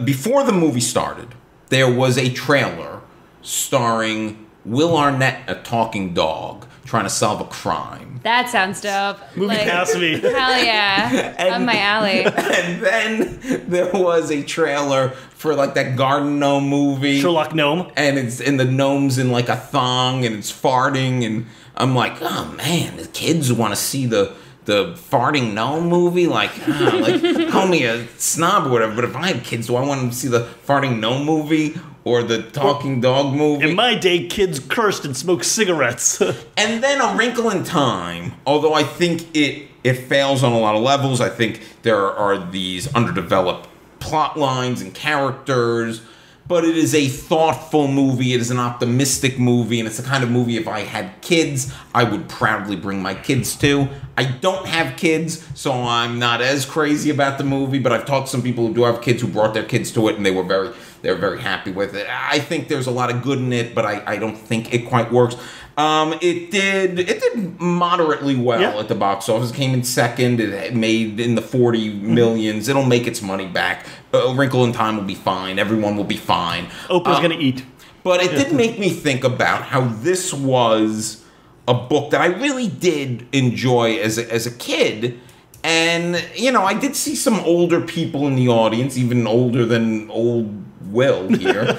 before the movie started, there was a trailer starring Will Arnett, a talking dog, trying to solve a crime. That sounds dope. Movie past me. Hell yeah. Up my alley. And then there was a trailer for like that Garden Gnome movie. Sherlock Gnome. And the gnome's in like a thong and it's farting. And I'm like, oh man, the kids want to see the farting gnome movie? Like call me a snob or whatever. But if I had kids, do I want them to see the farting gnome movie? Or the talking dog movie? In my day, kids cursed and smoked cigarettes. And then A Wrinkle in Time, although I think it fails on a lot of levels. I think there are these underdeveloped plot lines and characters, but it is a thoughtful movie. It is an optimistic movie, and it's the kind of movie if I had kids, I would proudly bring my kids to. I don't have kids, so I'm not as crazy about the movie, but I've talked to some people who do have kids who brought their kids to it, and they were very happy with it. I think there's a lot of good in it, but I don't think it quite works. It did moderately well at the box office. It came in second. It made in the 40 millions. It'll make its money back. A Wrinkle in Time will be fine. Everyone will be fine. Oprah's gonna eat. But it did make me think about how this was a book that I really did enjoy as a kid. And, you know, I did see some older people in the audience, even older than old Will here,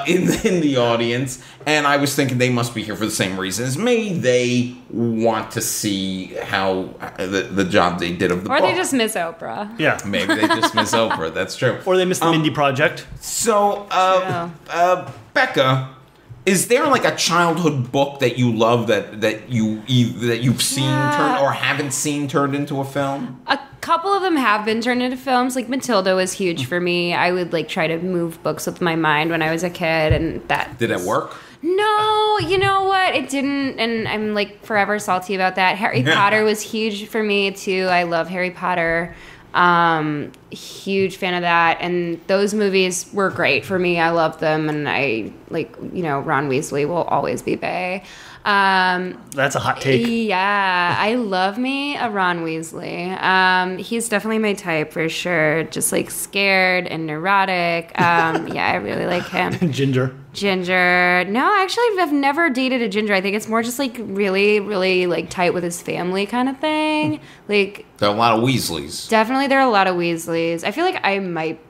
in the audience. And I was thinking they must be here for the same reason as me. They want to see how the job they did of the book. Or they just miss Oprah. Yeah. Maybe they just miss Oprah. That's true. Or they missed the Mindy Project. So, Becca, is there like a childhood book that you love that you've seen turned or haven't seen turned into a film? A couple of them have been turned into films. Like Matilda was huge for me. I would like try to move books with my mind when I was a kid, and that Did it work? No, you know what? It didn't, and I'm like forever salty about that. Harry Potter was huge for me too. I love Harry Potter. Huge fan of that, and those movies were great for me. I love them, and I like, you know, Ron Weasley will always be bae. That's a hot take. Yeah, I love me a Ron Weasley. He's definitely my type for sure. Just like scared and neurotic. Yeah, I really like him. Ginger. No, actually, I've never dated a ginger. I think it's more just like really, really like tight with his family kind of thing. Like There are a lot of Weasleys. Definitely, there are a lot of Weasleys. I feel like I might.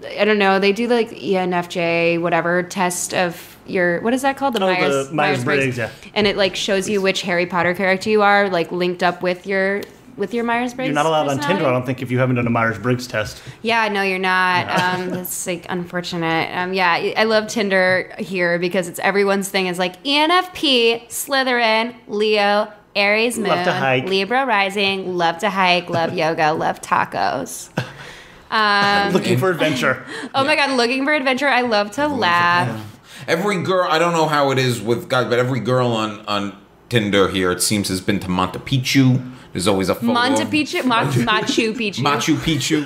I don't know. They do like ENFJ whatever test of your, what is that called? The Myers-Briggs, yeah. And it like shows you which Harry Potter character you are, like linked up with your Myers-Briggs. You're not allowed on personality. Tinder, I don't think, if you haven't done a Myers-Briggs test. Yeah, no, you're not. That's like unfortunate. Yeah, I love Tinder here because it's everyone's thing is like ENFP, Slytherin, Leo, Aries moon, Love to hike. Libra rising, love to hike, love yoga, love tacos. Looking for adventure. Oh my God, looking for adventure. I love to laugh. Every girl, I don't know how it is with guys, but every girl on Tinder here, it seems, has been to Monte Picchu. There's always a photo. Machu Picchu. Machu Picchu.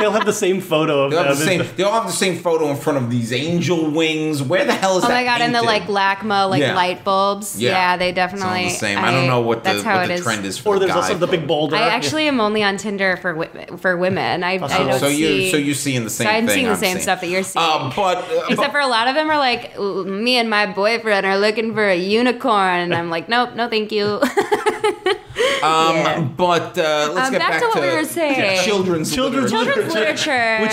They'll have the same photo of them. They all have the same photo in front of these angel wings. Where the hell is that? Oh my God, and the like painted? LACMA light bulbs. Yeah, they definitely. It's all the same. I don't know what the trend is for Or there's guy also the big boulder. I actually am only on Tinder for women. I don't so see. you're seeing the same so I'm thing. seeing the same stuff that you're seeing. Except for a lot of them are like, me and my boyfriend are looking for a unicorn, and I'm like, nope, no, thank you. But let's get back to what we were saying. Children's literature, which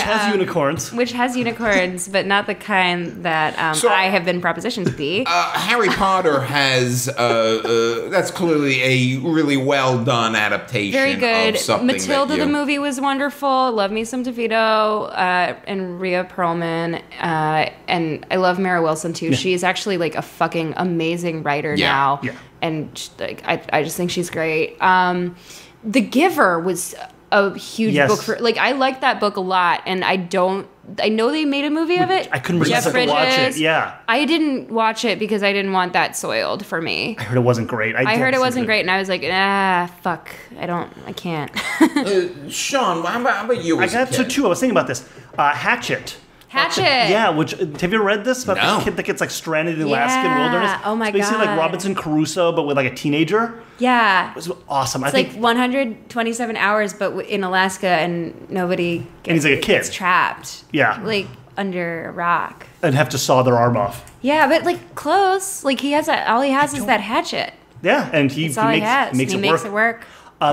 has unicorns, but not the kind that I have been propositioned to be. Harry Potter has that's clearly a really well done adaptation. Very good. Of something Matilda the movie was wonderful. Love me some DeVito and Rhea Perlman, and I love Mara Wilson too. Yeah. She's actually like a fucking amazing writer now. Yeah. And like I just think she's great. The Giver was a huge book for, like, I like that book a lot, and I know they made a movie of it. I couldn't resist to watch it. Yeah, I didn't watch it because I didn't want that soiled for me. I heard it wasn't great. I heard it wasn't great, and I was like, fuck, I can't. Sean, how about you? I got to two. I was thinking about this. Hatchet. Yeah, which, have you ever read this? About the kid that gets like stranded in the Alaskan wilderness? Oh my God. It's basically like Robinson Crusoe, but with like a teenager. Yeah. It was awesome. It's like 127 hours, but in Alaska, and nobody he's like a kid. Gets trapped. Yeah. Like under a rock. And have to saw their arm off. Yeah, but like close. Like he has all he has is that hatchet. Yeah, and he That's all he has. makes He it makes work. it work.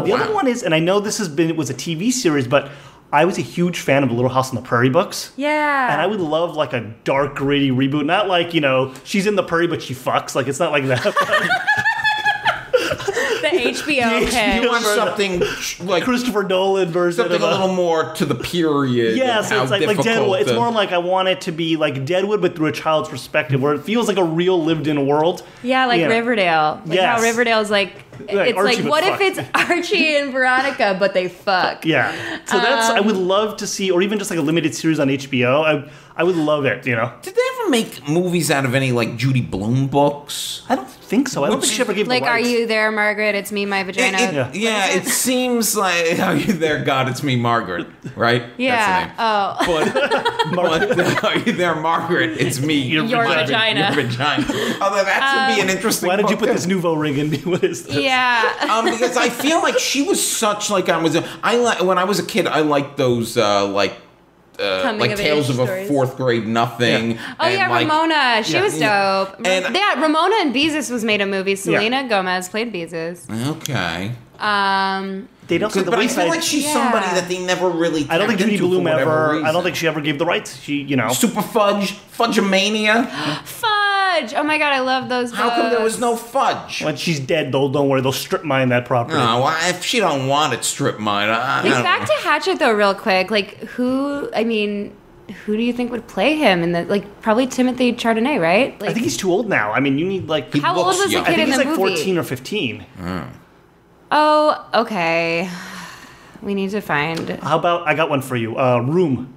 The other one is, and I know this it was a TV series, but I was a huge fan of the Little House on the Prairie books. Yeah. And I would love like a dark, gritty reboot. Not like, she's in the prairie, but she fucks. Like, it's not like that. The HBO pick. You want something like Christopher Nolan version something of a little more to the period. Yes, of it's how like difficult Deadwood. It's the- more like I want it to be like Deadwood, but through a child's perspective, where it feels like a real lived-in world. Yeah, like Riverdale. Like Yes. how Riverdale's like, it's Archie like, would what fuck. if it's Archie and Veronica, but they fuck? Yeah. So I would love to see, or even just like a limited series on HBO. I would love it, Did they ever make movies out of any like Judy Blume books? I don't think so. I don't think she ever gave Like, the are rights. you there, Margaret? It's me, my vagina. It seems like Are You There, God? It's Me, Margaret. Right? Yeah. That's the name. But Are You There, Margaret? It's me. Your vagina. Your vagina. Although that would be an interesting. Why did you book, put too. this nouveau ring in me? What is this? Yeah. Because I feel like she was such like when I was a kid I liked those like Tales of a stories. Fourth Grade Nothing. Oh yeah, Ramona. She was dope. And- Ramona and Beezus was made a movie. Selena Gomez played Beezus. Okay. They don't say the But I feel wayside. like she's somebody that they never really. I don't think tapped Judy into for Blume whatever ever. reason. I don't think she ever gave the rights. She, Super Fudge-mania. Fudge. Oh my god, I love those. How come there was books. no fudge? When she's dead, don't worry. They'll strip mine that property. No, well, if she don't want it, strip mine. I Like, don't back know. to Hatchet though, real quick. Like, who do you think would play him in the probably Timothy Chardonnay, right? Like, I think he's too old now. I mean, you need like. how old looks was the young. kid I think in he's the like movie? 14 or 15. Oh, okay. We need to find. How about I got one for you? Room.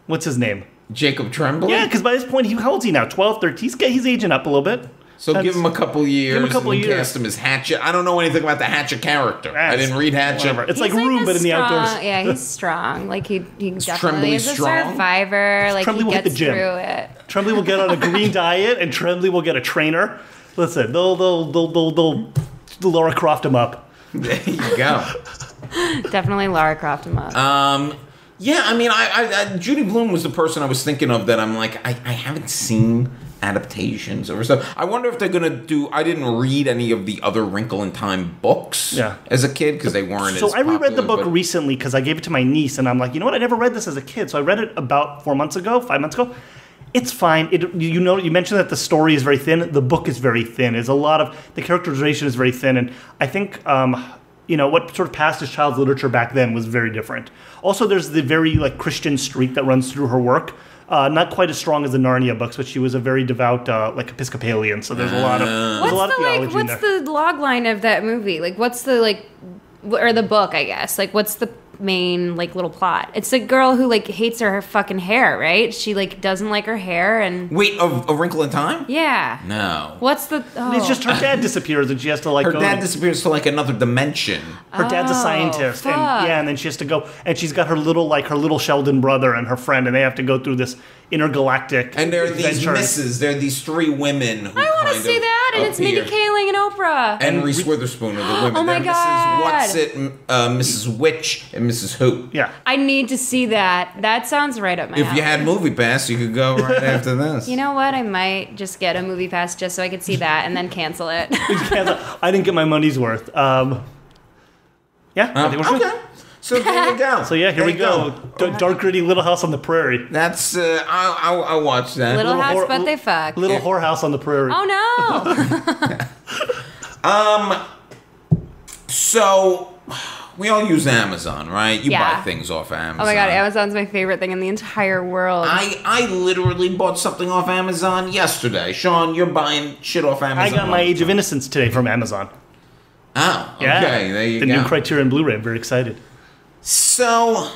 What's his name? Jacob Tremblay? Yeah, because by this point, how old's he now? 12, 13? He's aging up a little bit. So give him a couple years. Give him a couple and years. Cast him as Hatchet. I don't know anything about the Hatchet character. I didn't read Hatchet. Whatever. It's like He's Room, a but in the strong- outdoors. Yeah, he's strong. Like he definitely Tremblay is a strong? survivor. Like Tremblay he will hit gets the gym. through it. Tremblay will get on a green diet, and Tremblay will get a trainer. Listen, they'll Laura Croft him up. There you go. Definitely Lara Croft him up. Yeah, I mean, I Judy Blume was the person I was thinking of that I'm like, I haven't seen adaptations or stuff. I wonder if they're going to do... I didn't read any of the other Wrinkle in Time books as a kid because they weren't So as I reread the popular, book but- recently because I gave it to my niece, and I'm like, you know what? I never read this as a kid. So I read it about 5 months ago. It's fine. You mentioned that the story is very thin. The book is very thin. It's a lot of... The characterization is very thin, and I think... what sort of passed as child's literature back then was very different. Also, there's the very Christian streak that runs through her work. Not quite as strong as the Narnia books, but she was a very devout Episcopalian. So there's a lot of theology in What's there. the log line of that movie? Like, what's the or the book? I guess. Like, what's the main little plot? It's a girl who hates her fucking hair, right? She doesn't like her hair and Wait, A Wrinkle in Time? yeah. No. What's the? Oh. It's just her dad disappears, and she has to Her go. dad disappears to another dimension. Her dad's a scientist, fuck. and then she has to go, and she's got her little Sheldon brother and her friend, and they have to go through this intergalactic. And there are these adventure. misses. There are these three women who I want to kind see of that, and it's Mindy appear. Kaling and Oprah. And Reese Witherspoon are the women. Oh my They're God. Mrs. Whatsit, Mrs. Witch, and Mrs. Who. Yeah. I need to see that. That sounds right up my If alley. you had Movie Pass, you could go right after this. You know what? I might just get a movie pass just so I could see that and then cancel it. I didn't get my money's worth. I think we're good. Okay. So there you go. So yeah, here There we you go. Dark, gritty Little House on the Prairie. That's I'll watch that. Little House, whore- but they fuck. Little whorehouse on the prairie. Oh no! So we all use Amazon, right? You Yeah. buy things off Amazon. Oh my god, Amazon's my favorite thing in the entire world. I literally bought something off Amazon yesterday. Sean, you're buying shit off Amazon. I got my Age of Innocence today from Amazon. Oh, okay. Yeah. There you the go. new Criterion Blu-ray. I'm very excited. So,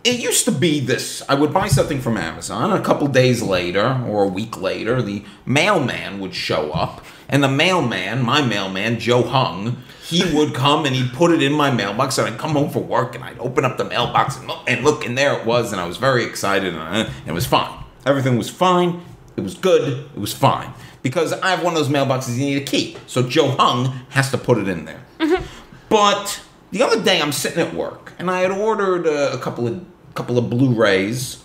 it used to be this. I would buy something from Amazon. A couple days later, or a week later, the mailman would show up. And the mailman, my mailman, Joe Hung, he would come and he'd put it in my mailbox. And I'd come home from work and I'd open up the mailbox and look, and there it was. And I was very excited. And it was fine. Everything was fine. It was good. It was fine. Because I have one of those mailboxes you need a key. So Joe Hung has to put it in there. But the other day I'm sitting at work and I had ordered a couple of Blu-rays,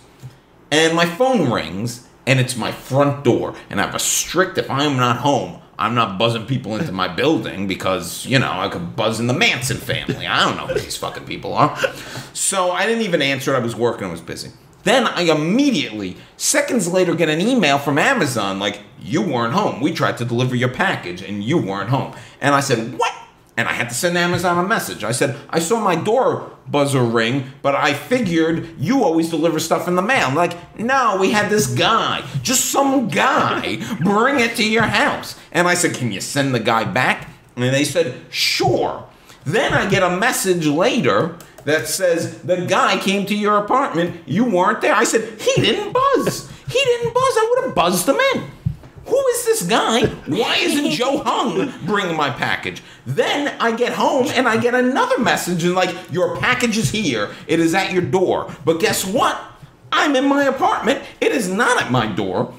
and my phone rings and it's my front door, and I have a strict, if I am not home, I'm not buzzing people into my building because, I could buzz in the Manson family. I don't know who these fucking people are. So I didn't even answer it. I was working. I was busy. Then I immediately, seconds later, get an email from Amazon like, you weren't home. We tried to deliver your package and you weren't home. And I said, what? And I had to send Amazon a message. I said, I saw my door buzzer ring, but I figured you always deliver stuff in the mail. I'm like, no, we had this guy, just some guy, bring it to your house. And I said, can you send the guy back? And they said, sure. Then I get a message later that says, the guy came to your apartment, you weren't there. I said, he didn't buzz. He didn't buzz. I would have buzzed him in. Who is this guy? Why isn't Joe Hung bringing my package? Then I get home and I get another message and like, your package is here. It is at your door. But guess what? I'm in my apartment. It is not at my door.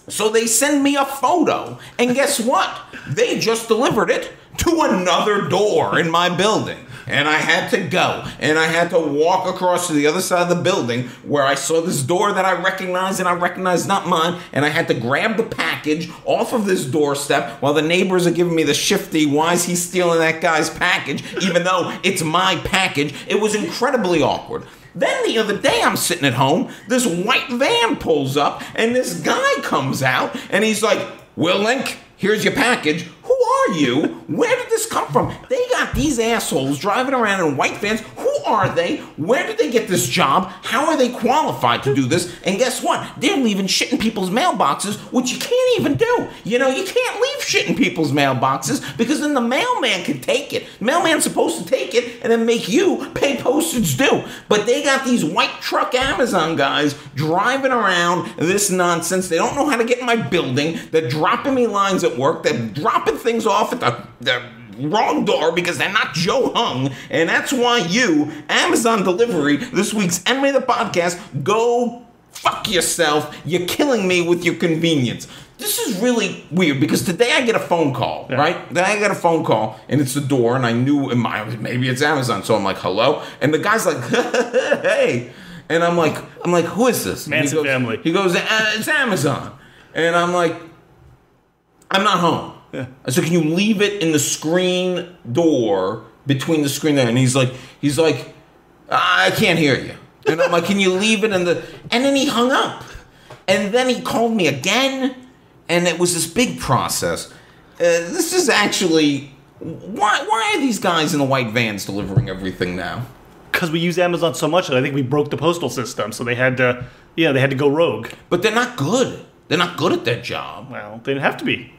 So they send me a photo. And guess what? They just delivered it to another door in my building. And I had to go, and I had to walk across to the other side of the building where I saw this door that I recognized, and I recognized not mine, and I had to grab the package off of this doorstep while the neighbors are giving me the shifty, why is he stealing that guy's package, even though it's my package. It was incredibly awkward. Then the other day I'm sitting at home, this white van pulls up, and this guy comes out, and he's like, Will Link, here's your package. Who are you? Where did this come from? They got these assholes driving around in white vans. Who are they? Where did they get this job? How are they qualified to do this? And guess what? They're leaving shit in people's mailboxes, which you can't even do. You can't leave shit in people's mailboxes because then the mailman can take it. The mailman's supposed to take it and then make you pay postage due. But they got these white truck Amazon guys driving around this nonsense. They don't know how to get in my building. They're dropping me lines at work. They're dropping things off at the wrong door because they're not Joe Hung. And that's why you, Amazon Delivery, this week's Enemy of the Podcast, go fuck yourself. You're killing me with your convenience. This is really weird because today I get a phone call, right? Then I get a phone call and it's the door and I knew maybe it's Amazon. So I'm like, hello? And the guy's like, hey. And I'm like, who is this? Manson family. He goes, it's Amazon. And I'm like, I'm not home. Yeah. So can you leave it in the screen door between the screen there? And he's like, I can't hear you. And I'm like, can you leave it in the? And then he hung up. And then he called me again, and it was this big process. This is actually why are these guys in the white vans delivering everything now? Because we use Amazon so much that I think we broke the postal system, so they had to go rogue. But they're not good. They're not good at their job. Well, they didn't have to be.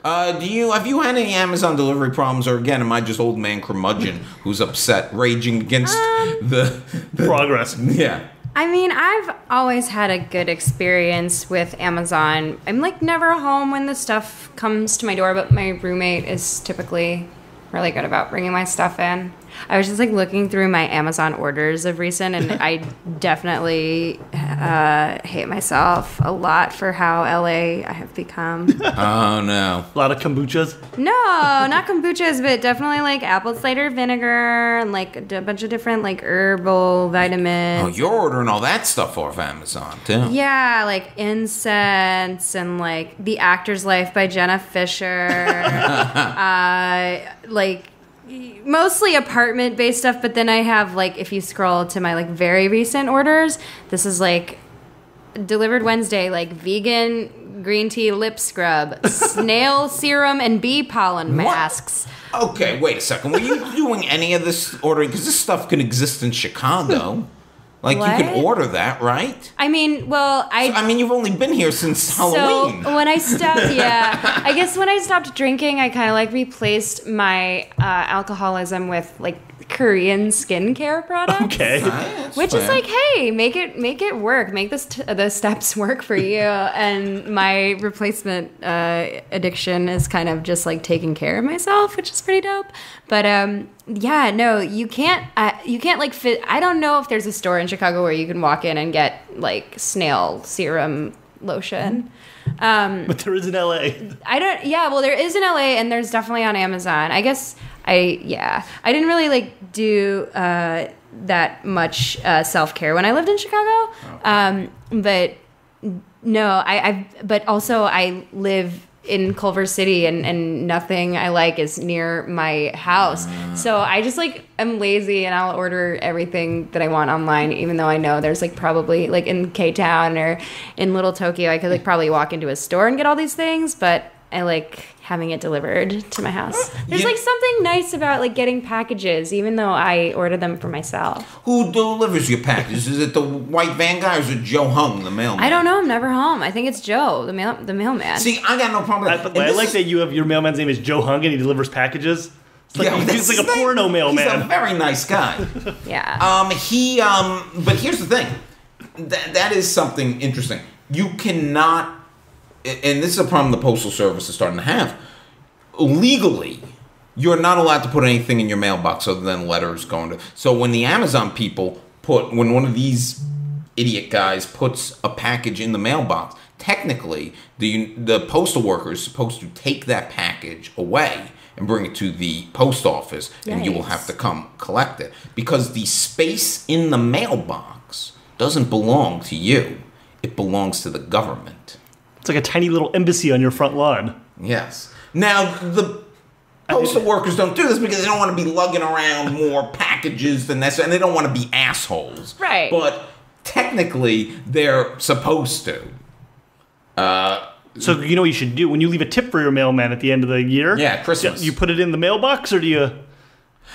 Have you had any Amazon delivery problems, or again, am I just old man curmudgeon who's upset, raging against the progress? Yeah. I mean, I've always had a good experience with Amazon. I'm never home when the stuff comes to my door, but my roommate is typically really good about bringing my stuff in. I was just looking through my Amazon orders of recent, and I definitely hate myself a lot for how LA I have become. Oh no! A lot of kombuchas? No, not kombuchas, but definitely apple cider vinegar and a bunch of different herbal vitamins. Oh, you're ordering all that stuff off Amazon too? Yeah, incense and The Actor's Life by Jenna Fisher. Mostly apartment-based stuff, but then I have, if you scroll to my, very recent orders, this is, delivered Wednesday, vegan green tea lip scrub, snail serum, and bee pollen masks. Okay, wait a second. Were you doing any of this ordering? Because this stuff can exist in Chicago. You can order that, right? I mean, you've only been here since Halloween. So when I stopped, I guess when I stopped drinking, I kind of replaced my alcoholism with Korean skincare products. Okay, which is hey, make it work, make the steps work for you. And my replacement addiction is kind of just taking care of myself, which is pretty dope. But no, you can't fit. I don't know if there's a store in Chicago where you can walk in and get snail serum lotion. But there is in LA. There is in LA, and there's definitely on Amazon. I guess I didn't really do that much self-care when I lived in Chicago. But no, but also I live in Culver City, and nothing I like is near my house. So I just like am lazy, and I'll order everything that I want online, even though I know there's like probably like in K-Town or in Little Tokyo, I could like probably walk into a store and get all these things, but I like having it delivered to my house. There's like something nice about like getting packages, even though I order them for myself. Who delivers your packages? Is it the white van guy or is it Joe Hung, the mailman? I don't know. I'm never home. I think it's Joe, the mailman. See, I got no problem with that. I like that you have your mailman's name is Joe Hung and he delivers packages. It's like, he's like a porno mailman. He's a very nice guy. Yeah. But here's the thing. That is something interesting. You cannot, and this is a problem the Postal Service is starting to have. Legally, you're not allowed to put anything in your mailbox other than letters going to. So when the Amazon people when one of these idiot guys puts a package in the mailbox, technically the postal worker is supposed to take that package away and bring it to the post office, and you will have to come collect it because the space in the mailbox doesn't belong to you; it belongs to the government. It's like a tiny little embassy on your front lawn. Yes. Now, the postal workers don't do this because they don't want to be lugging around more packages than this, and they don't want to be assholes. Right. But technically, they're supposed to. So you know what you should do? When you leave a tip for your mailman at the end of the year? Yeah, Christmas. You put it in the mailbox, or do you...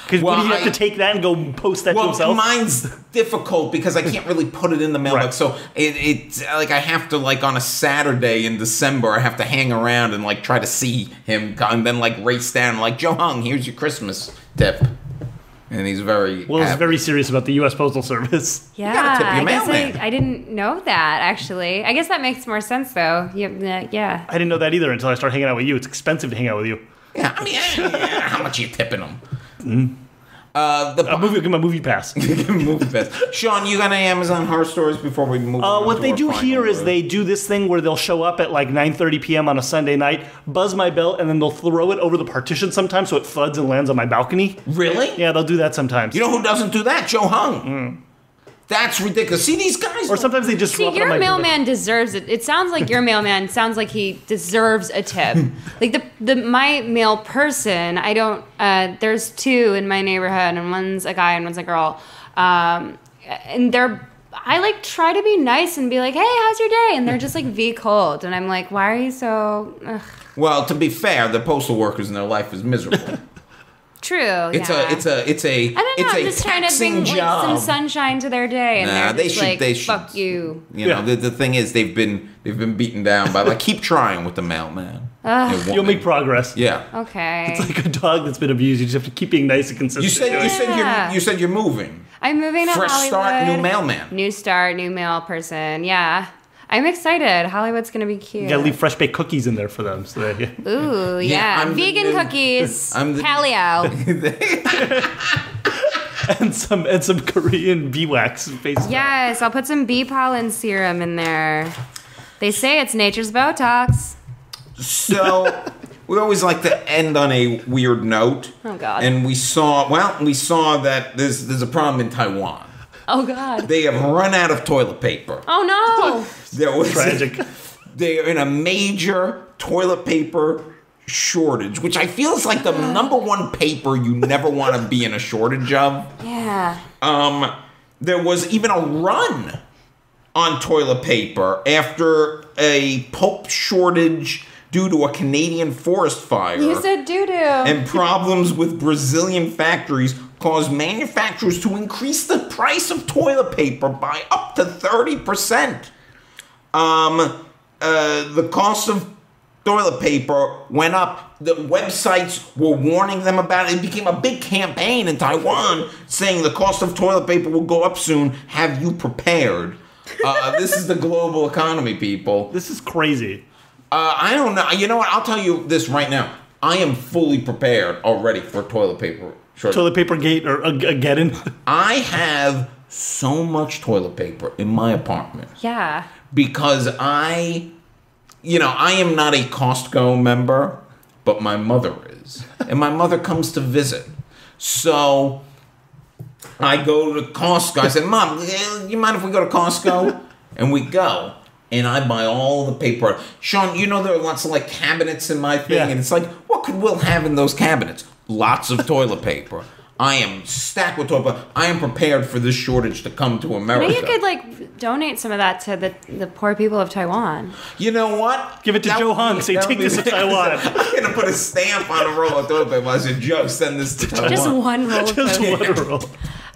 Because Well, do you have to take that and go post that to himself? Mine's difficult because I can't really put it in the mailbox. Right. So it's like I have to, like, on a Saturday in December, I have to hang around and like try to see him and then like race down like, Joe Hung, here's your Christmas tip. And he's very Well, he's very serious about the U.S. Postal Service. Yeah, gotta tip your I guess mailman. I didn't know that, actually. I guess that makes more sense, though. Yeah. I didn't know that either until I started hanging out with you. It's expensive to hang out with you. Yeah, I mean, how much are you tipping him? My movie pass. Movie pass. Sean, you got any Amazon horror stories before we move on? What to they our do final here is word? they do this thing where they'll show up at like 9:30 p.m. on a Sunday night, buzz my bell, and then they'll throw it over the partition sometimes so it thuds and lands on my balcony. Really? Yeah, they'll do that sometimes. You know who doesn't do that? Joe Hung. That's ridiculous. See, these guys. Or sometimes they just See, drop it on your my mailman deserves it. It sounds like your mailman sounds like he deserves a tip. Like my mail person, I don't. There's two in my neighborhood, and one's a guy and one's a girl. And I like try to be nice and be like, "Hey, how's your day?" And they're just like cold, and I'm like, "Why are you so?" Ugh. Well, to be fair, the postal workers in their life is miserable. True. It's yeah. I don't know. I'm just trying to bring like, some sunshine to their day, and Nah, they're just they like, should. "Fuck you." You know, the thing is, they've been beaten down by like keep trying with the mailman. You'll make progress. Yeah. Okay. It's like a dog that's been abused. You just have to keep being nice and consistent. You said you're moving. I'm moving to Fresh Hollywood. start, new mailman. New start, new mail person. Yeah. I'm excited. Hollywood's going to be cute. You gotta leave fresh baked cookies in there for them. So they, Ooh, yeah. I'm the Vegan new- cookies. I'm the- Paleo. and some Korean bee wax face. Yes, I'll put some bee pollen serum in there. They say it's nature's Botox. So we always like to end on a weird note. Oh, God. And we saw that there's a problem in Taiwan. Oh, God. They have run out of toilet paper. Oh, no. There was Tragic. They are in a major toilet paper shortage, which I feel is like the number one paper you never want to be in a shortage of. Yeah. There was even a run on toilet paper after a pulp shortage due to a Canadian forest fire. You said doo-doo. And problems with Brazilian factories caused manufacturers to increase the price of toilet paper by up to 30%. The cost of toilet paper went up. The websites were warning them about it. It became a big campaign in Taiwan saying the cost of toilet paper will go up soon. Have you prepared? This is the global economy, people. This is crazy. I don't know. You know what? I'll tell you this right now. I am fully prepared already for toilet paper shortage. Toilet paper gate or a geddon. I have so much toilet paper in my apartment Yeah. because I am not a Costco member, but my mother is. And my mother comes to visit. So I go to Costco. I said, Mom, you mind if we go to Costco? And we go. and I buy all the paper. Sean, you know there are lots of like cabinets in my thing, Yeah. and it's like, what could Will have in those cabinets? Lots of toilet paper. I am stacked with toilet paper. I am prepared for this shortage to come to America. Maybe you could like donate some of that to the poor people of Taiwan. You know what? Give it to Joe Hung. Say, take this to Taiwan. I'm gonna put a stamp on a roll of toilet paper. I said, Joe, send this to Taiwan. Just one roll of Just toilet paper. one roll.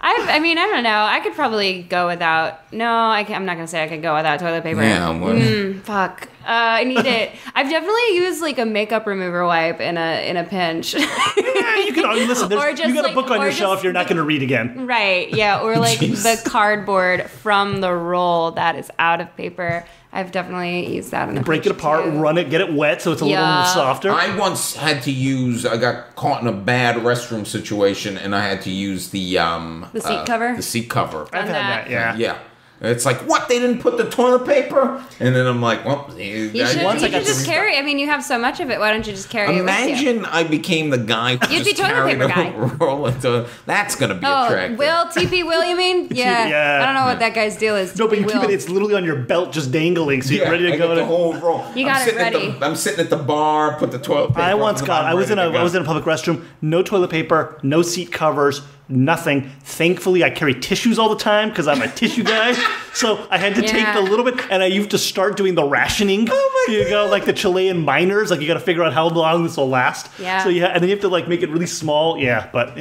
I mean, I don't know. I could probably go without. No, I'm not gonna say I could go without toilet paper. Yeah, well, Fuck. I need it. I've definitely used like a makeup remover wipe in a pinch. Yeah, you can listen. Or just You got a like- book on or your just shelf you're not the- going to read again. Right. Yeah. Or like Jeez. the cardboard from the roll that is out of paper. I've definitely used that in a Break it pinch, apart, too. run it, get it wet so it's a little Yeah. softer. I once had to use. I got caught in a bad restroom situation, and I had to use the seat cover? The seat cover. I've had that. that, yeah. Yeah. It's like, what? They didn't put the toilet paper? And then I'm like, well, You I- should, Once I you got should just to- carry. I mean, you have so much of it. Why don't you just carry it with you? Imagine I became the guy who You'd be just toilet carried paper a guy. roll of toilet. That's gonna be Oh, attractive. Will TP Will? You mean? Yeah. Yeah. I don't know what that guy's deal is. No, but you TP keep Will. it, it's literally on your belt just dangling, so you're Yeah, ready to I go. get the whole roll. You got it ready. I'm sitting at the bar, put the toilet paper. I up, once and got. I'm I was in ready a. to I go. was in a public restroom. No toilet paper. No seat covers. Nothing. Thankfully, I carry tissues all the time because I'm a tissue guy. So I had to take Yeah. the little bit, and I used to start doing the rationing. Oh my You go like the Chilean miners. Like you got to figure out how long this will last. Yeah. So and then you have to like make it really small. Yeah, but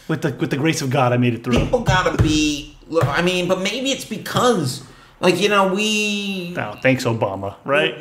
with the grace of God, I made it through. People gotta be. Look, I mean, but maybe it's because, like, we. Oh, thanks, Obama. Right?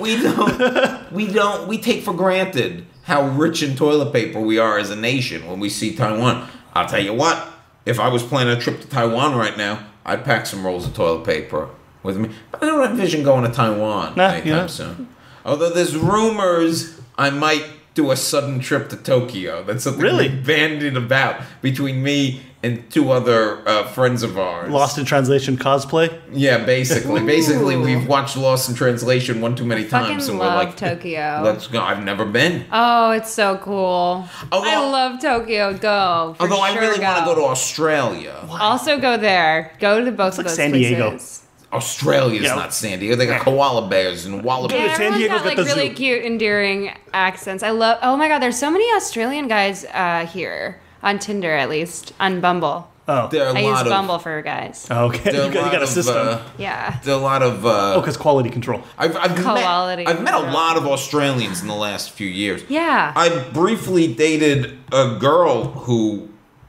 We take for granted how rich in toilet paper we are as a nation when we see Taiwan. I'll tell you what, if I was planning a trip to Taiwan right now, I'd pack some rolls of toilet paper with me. But I don't envision going to Taiwan Nah, anytime yeah. soon. Although there's rumors I might do a sudden trip to Tokyo. That's something Really? we bandied about between me and two other friends of ours. Lost in translation cosplay. Yeah, basically. Ooh. Basically, we've watched Lost in Translation one too many times, Fucking and we're love like, Tokyo. let's go. I've never been. Oh, it's so cool. Although- I love Tokyo. Go. For Although I sure really want to go to Australia. Also go there. Go to both of like those San Diego. places. Australia's Yeah. not San Diego. They got koala bears and wallabies. Yeah, San everyone's Diego's got like got the really zoo. cute, endearing accents. I love. Oh my god, there's so many Australian guys here on Tinder, at least on Bumble. Oh, There are a I use lot of. Bumble for guys. okay. There are You got a system. Yeah. There are a lot of. Because quality control. I've Quality met a control. lot of Australians in the last few years. Yeah. I briefly dated a girl who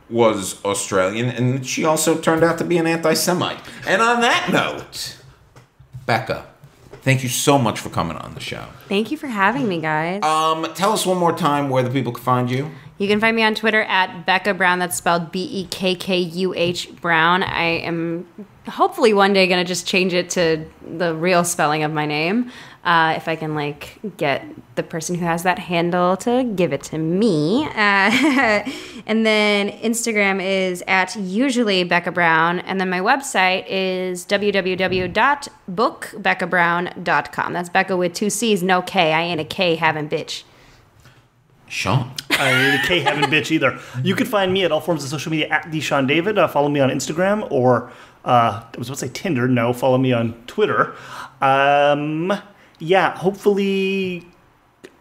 was Australian, and she also turned out to be an anti-Semite. And on that note, Becca, thank you so much for coming on the show. Thank you for having me, guys. Tell us one more time where the people can find you. You can find me on Twitter at Becca Brown. That's spelled BEKKUH Brown. I am hopefully one day going to just change it to the real spelling of my name. If I can like get the person who has that handle to give it to me. And then Instagram is at usually Becca Brown. And then my website is www.bookbeccabrown.com. That's Becca with 2 C's, no K. I ain't a K having bitch. Sean. I ain't a K having bitch either. You can find me at all forms of social media at Deshaun David. Follow me on Instagram or I was about to say Tinder. No, follow me on Twitter. Yeah, hopefully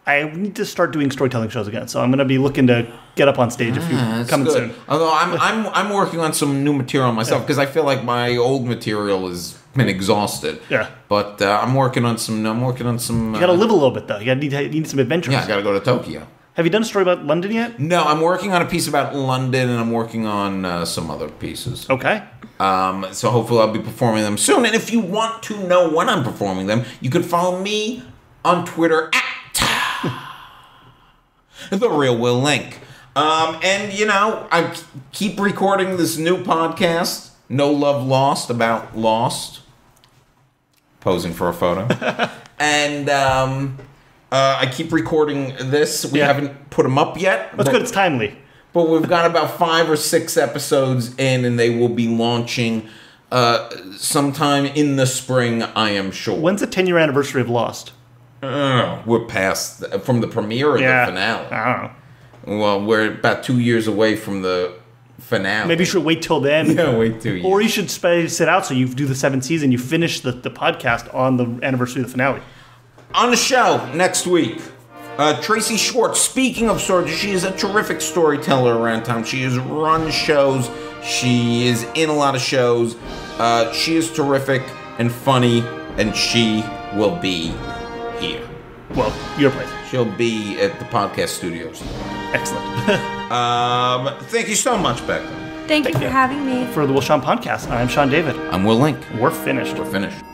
I need to start doing storytelling shows again. So I'm going to be looking to get up on stage a few That's coming good. soon. Although I'm working on some new material myself because I feel like my old material has been exhausted. Yeah. But I'm working on some. You You got to live a little bit though. You need some adventures. Yeah, I got to go to Tokyo. Have you done a story about London yet? No, I'm working on a piece about London, and I'm working on some other pieces. Okay. So hopefully I'll be performing them soon. And if you want to know when I'm performing them, you can follow me on Twitter at The Real Will Link. And, I keep recording this new podcast, No Love Lost, about Lost. Posing for a photo. And I keep recording this. We Yeah. haven't put them up yet. That's good. It's timely. But we've got about 5 or 6 episodes in, and they will be launching sometime in the spring, I am sure. When's the 10-year anniversary of Lost? We're past from the premiere or the finale. I don't know. Well, we're about 2 years away from the finale. Maybe you should wait till then. Yeah, wait 2 years. Or you should space it out so you do the 7th season, you finish the podcast on the anniversary of the finale. On the show next week, Tracy Schwartz. Speaking of stories, she is a terrific storyteller around town. She has run shows. She is in a lot of shows. She is terrific and funny, and she will be here. Well, your place. She'll be at the podcast studios. Excellent. Thank you so much, Becca. Thank you for having me. For the Will Sean podcast, I'm Sean David. I'm Will Link. We're finished. We're finished.